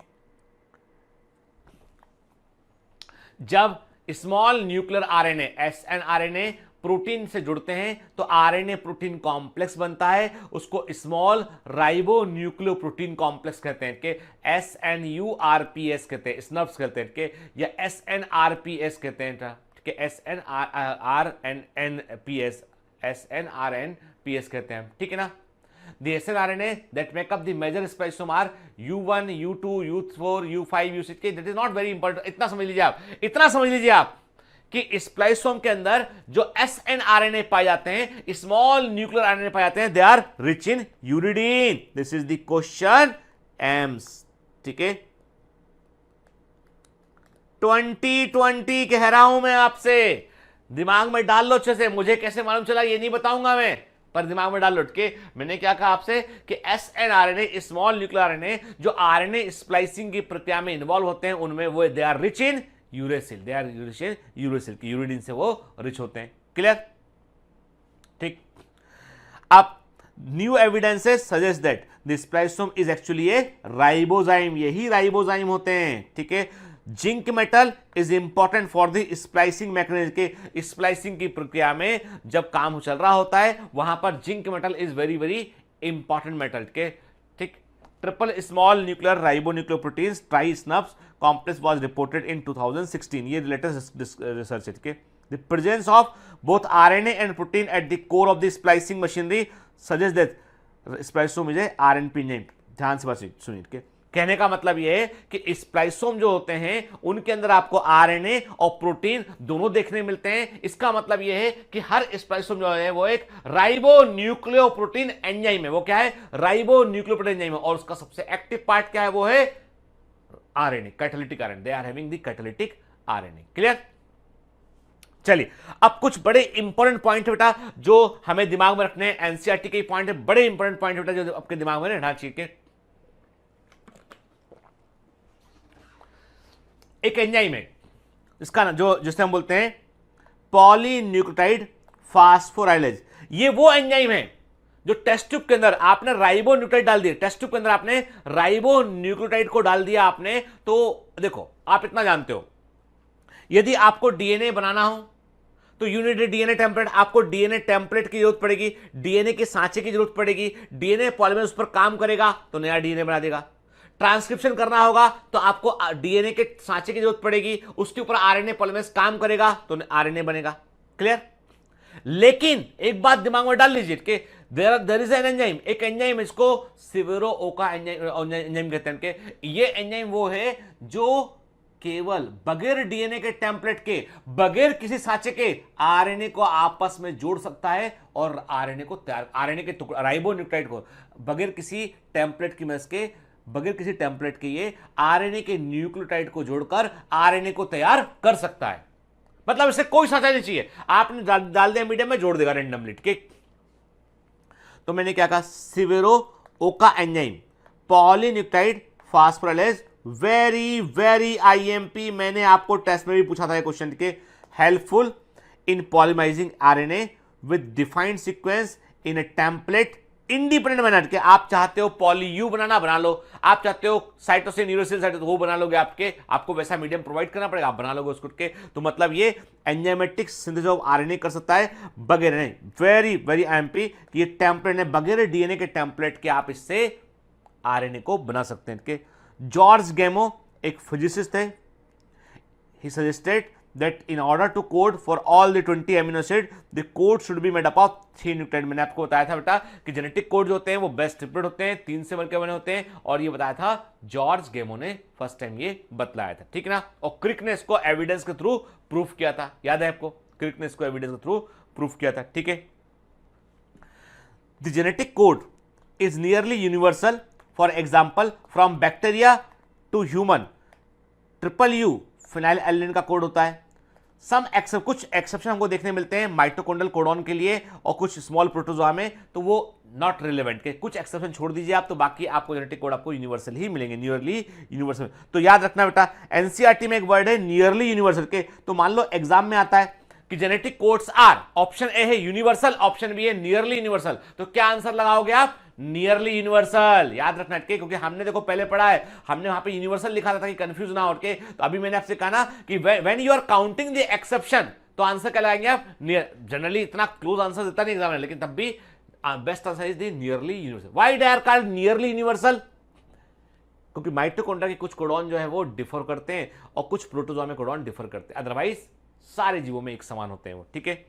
जब small nuclear RNA SNRNA protein से जुड़ते हैं तो RNA प्रोटीन कॉम्प्लेक्स बनता है, उसको small ribo nucleo protein complex कहते हैं कि SNURPS कहते हैं, स्नर्प्स कहते हैं कि, या SNRPS कहते हैं, ठीक है, SNRNPS कहते हैं, ठीक है ना। The SNRNA that make up the major spliceosome are U1, U2, U4, U5, U6। That is not very important। इतना समझ लीजिए आप कि स्प्लाइसोम के अंदर जो SNRNA पाए जाते हैं, स्मॉल न्यूक्लियर RNA पाए जाते हैं, they are rich in uridine. This is the question AIIMS, ठीक है। 2020 कह रहा हूं मैं आपसे, दिमाग में डाल लो अच्छे से। मुझे कैसे मालूम चला ये नहीं बताऊंगा मैं, पर दिमाग में डाल लो के। मैंने क्या कहा आपसे कि SNRNA स्मॉल न्यूक्लियर RNA जो RNA स्प्लाइसिंग की प्रक्रिया में इन्वॉल्व होते हैं, उनमें वो they are rich in uracil, they are rich in uracil, uridine से वो रिच होते हैं। क्लियर, ठीक। अब new evidences suggest that the spliceosome is actually a ribozyme, यही राइबोजाइम होते हैं, ठीक है। Zinc metal is important for the splicing mechanism, के स्प्लाइसिंग की प्रक्रिया में जब काम चल रहा होता है वहां पर zinc metal is very very important metal के, ठीक। Triple small nuclear ribonucleoproteins tri snurps complex was reported in 2016, ये लेटेस्ट रिसर्च है, ठीक है। The presence of both RNA and protein at the core of the splicing machinery suggest that spliceosome is a RNP enzyme. ध्यान से बात सुनिए, के कहने का मतलब यह है कि स्प्लाइसोम जो होते हैं उनके अंदर आपको RNA और प्रोटीन दोनों देखने मिलते हैं। इसका मतलब यह है कि हर स्प्लाइसोम जो है वो एक राइबो न्यूक्लियोप्रोटीन एंजाइम है। वो क्या है, राइबो न्यूक्लियोप्रोटीन एंजाइम है, और उसका सबसे एक्टिव पार्ट क्या है, वो है RNA, catalytic RNA। They are having the catalytic RNA। Clear. चलिए अब कुछ बड़े इंपॉर्टेंट पॉइंट है बेटा जो हमें दिमाग में रखने हैं, एनसीईआरटी के पॉइंट है, बड़े इंपॉर्टेंट पॉइंट है बेटा जो आपके दिमाग में रहना चाहिए। एक एंजाइम है इसका ना, जो जिसे हम बोलते हैं पॉलीन्यूक्लियोटाइड फास्फोराइलेज। ये वो एंजाइम है जो टेस्ट ट्यूब के अंदर आपने राइबो न्यूक्लियोटाइड डाल दिया, टेस्ट ट्यूब के अंदर आपने राइबो न्यूक्लियोटाइड को डाल दिया आपने, तो देखो आप इतना जानते हो, यदि आपको DNA बनाना हो तो यूनिट डीएनए टेम्पलेट, आपको डीएनए टेम्पलेट की जरूरत पड़ेगी, डीएनए के सांचे की जरूरत पड़ेगी, डीएनए पॉलीमरेज उस पर काम करेगा तो नया डीएनए बना देगा। ट्रांसक्रिप्शन करना होगा तो आपको डीएनए के सांचे की जरूरत पड़ेगी, उसके ऊपर आरएनए पॉलीमरेज काम करेगा तो आरएनए बनेगा। क्लियर? लेकिन एक बात दिमाग में डाल लीजिए कि देयर इज एन एंजाइम, एक एंजाइम, इसको सिवेरो ओका एंजाइम कहते हैं कि ये एंजाइम वो है जो केवल बगैर डीएनए के टेम्पलेट के, बगैर किसी सांचे के आरएनए को आपस में जोड़ सकता है और आरएनए को तैयार, आरएनए के टुकड़े, राइबोन्यूक्लियोटाइड को बगैर किसी टेम्पलेट की मदद के, बगैर किसी टेम्पलेट के ये आरएनए के न्यूक्लियोटाइड को जोड़कर आरएनए को तैयार कर सकता है। मतलब इससे कोई सांचा नहीं चाहिए, आपने डाल दिया मीडियम में, जोड़ देगा रैंडमली। ठीक, तो मैंने क्या कहा, Severo Ochoa enzyme polynucleotide phosphorylase, very very IMP, मैंने आपको टेस्ट में भी पूछा था ये क्वेश्चन के, helpful in polymerising RNA with defined sequence in a template independent manner के। आप चाहते हो पॉली यू बनाना, बना लो, आप चाहते हो साइटोसिन यूरेसिल साइटोसिन वो बना लोगे, आपको वैसा मीडियम प्रोवाइड करना पड़ेगा, आप बना लोगे उसको के। तो मतलब ये एंजाइमेटिक सिंथेसिस ऑफ आरएनए कर सकता है बगैर, नहीं, वेरी वेरी आईएमपी, ये टेम्पलेट है, बगैर डीएनए के टेम्पलेट के आप इससे आरएनए को बना सकते हैं के। जॉर्ज गेमो एक फिजिसिस्ट है, he suggested that in order to code for all the 20 amino acid the code should be made up of 3 nucleotide। मैंने आपको बताया था बेटा कि जेनेटिक कोड जो होते हैं वो बेस्ट ट्रिपलेट होते हैं, 3 से बनकर बने होते हैं, और ये बताया था जॉर्ज गेमो ने फर्स्ट टाइम ये बतलाया था। ठीक है ना? और क्रिक ने इसको एविडेंस के थ्रू प्रूफ किया था, याद है आपको, क्रिक ने इसको एविडेंस के थ्रू प्रूफ किया था। ठीक है, the genetic code is nearly universal, for example from bacteria to human, triple U phenylalanine का कोड होता है। कुछ एक्सेप्शन हमको देखने मिलते हैं माइटोकॉन्ड्रियल कोडॉन के लिए और कुछ स्मॉल प्रोटोजोआ में, तो वो नॉट रिलेवेंट के, कुछ एक्सेप्शन छोड़ दीजिए आप, तो बाकी आपको जेनेटिक कोड आपको यूनिवर्सल ही मिलेंगे, नियरली यूनिवर्सल। तो याद रखना बेटा, एनसीईआरटी में एक वर्ड है नियरली यूनिवर्सल के, तो मान लो एग्जाम में आता है कि genetic codes are, option A है यूनिवर्सल, ऑप्शन बी है नियरली यूनिवर्सल, तो क्या आंसर लगाओगे आप? Nearly universal. याद रखना के, क्योंकि हमने देखो पहले पढ़ा है, हमने वहां पे यूनिवर्सल लिखा था कि कंफ्यूज ना हो के, तो अभी मैंने आपसे कहा ना कि when you are counting the exception, तो आंसर क्या लगाएंगे आप? जनरली इतना क्लोज आंसर देता नहीं एग्जाम में, लेकिन तब भी best answer is the nearly universal. Why they are called nearly universal? क्योंकि माइटोकॉन्ड्रिया के कुछ कोडॉन जो है वो डिफर करते हैं और कुछ प्रोटोजोआ में कोडॉन डिफर करते हैं, अदरवाइज सारे जीवों में एक समान होते हैं वो। ठीक है,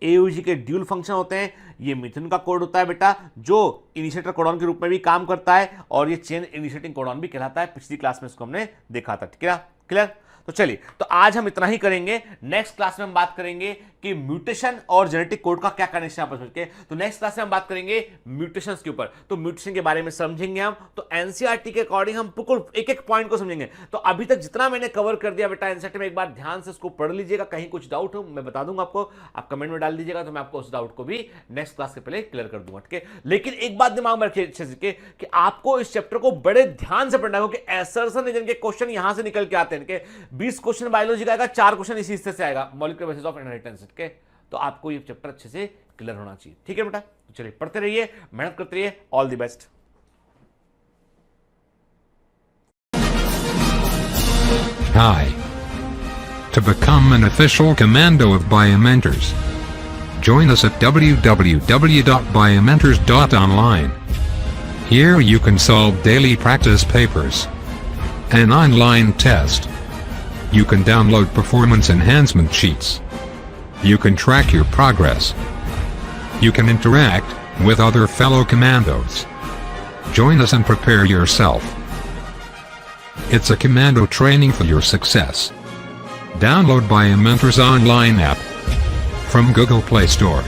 एयूजी के ड्यूल फंक्शन होते हैं, ये मिथुन का कोड होता है बेटा, जो इनिशिएटर कोडॉन के रूप में भी काम करता है, और ये चेन इनिशिएटिंग कोडॉन भी कहलाता है, पिछली क्लास में इसको हमने देखा था। ठीक है, क्लियर? तो चलिए, तो आज हम इतना ही करेंगे, नेक्स्ट क्लास में हम बात करेंगे कि म्यूटेशन और जेनेटिक कोड का क्या कनेक्शन आपस में के। तो नेक्स्ट क्लास में हम बात करेंगे म्यूटेशंस के ऊपर, तो म्यूटेशन के बारे में समझेंगे हम, तो एनसीईआरटी के अकॉर्डिंग हम बिल्कुल एक एक पॉइंट को समझेंगे। तो अभी तक जितना मैंने कवर कर दिया बेटा एनसीईआरटी में, एक बार ध्यान से इसको पढ़ लीजिएगा, कहीं कुछ डाउट हो मैं बता दूंगा आपको, आप कमेंट में डाल दीजिएगा, तो मैं आपको उस डाउट को भी नेक्स्ट क्लास के पहले क्लियर कर दूंगा। ठीक है, लेकिन एक बात दिमाग में रखिए अच्छे से कि आपको इस चैप्टर को बड़े ध्यान से पढ़ना है, क्योंकि एसर्शन रीजन के क्वेश्चन यहां से निकल के आते हैं। 20 क्वेश्चन बायोलॉजी का आएगा, 4 क्वेश्चन इसी हिस्से से आएगा, मॉलिक्यूलर बेसिस ऑफ इनहेरिटेंस के, तो आपको ये चैप्टर अच्छे से क्लियर होना चाहिए। ठीक है बेटा, तो चलिए पढ़ते रहिए, मेहनत करते रहिए, all the best. Hi. To become an official commando of Biomentors, join us at www.biomentors.online. Here you can solve daily practice papers, an online test. You can download performance enhancement sheets. You can track your progress. You can interact with other fellow commandos. Join us and prepare yourself. It's a commando training for your success. Download Biomentors online app from Google Play Store.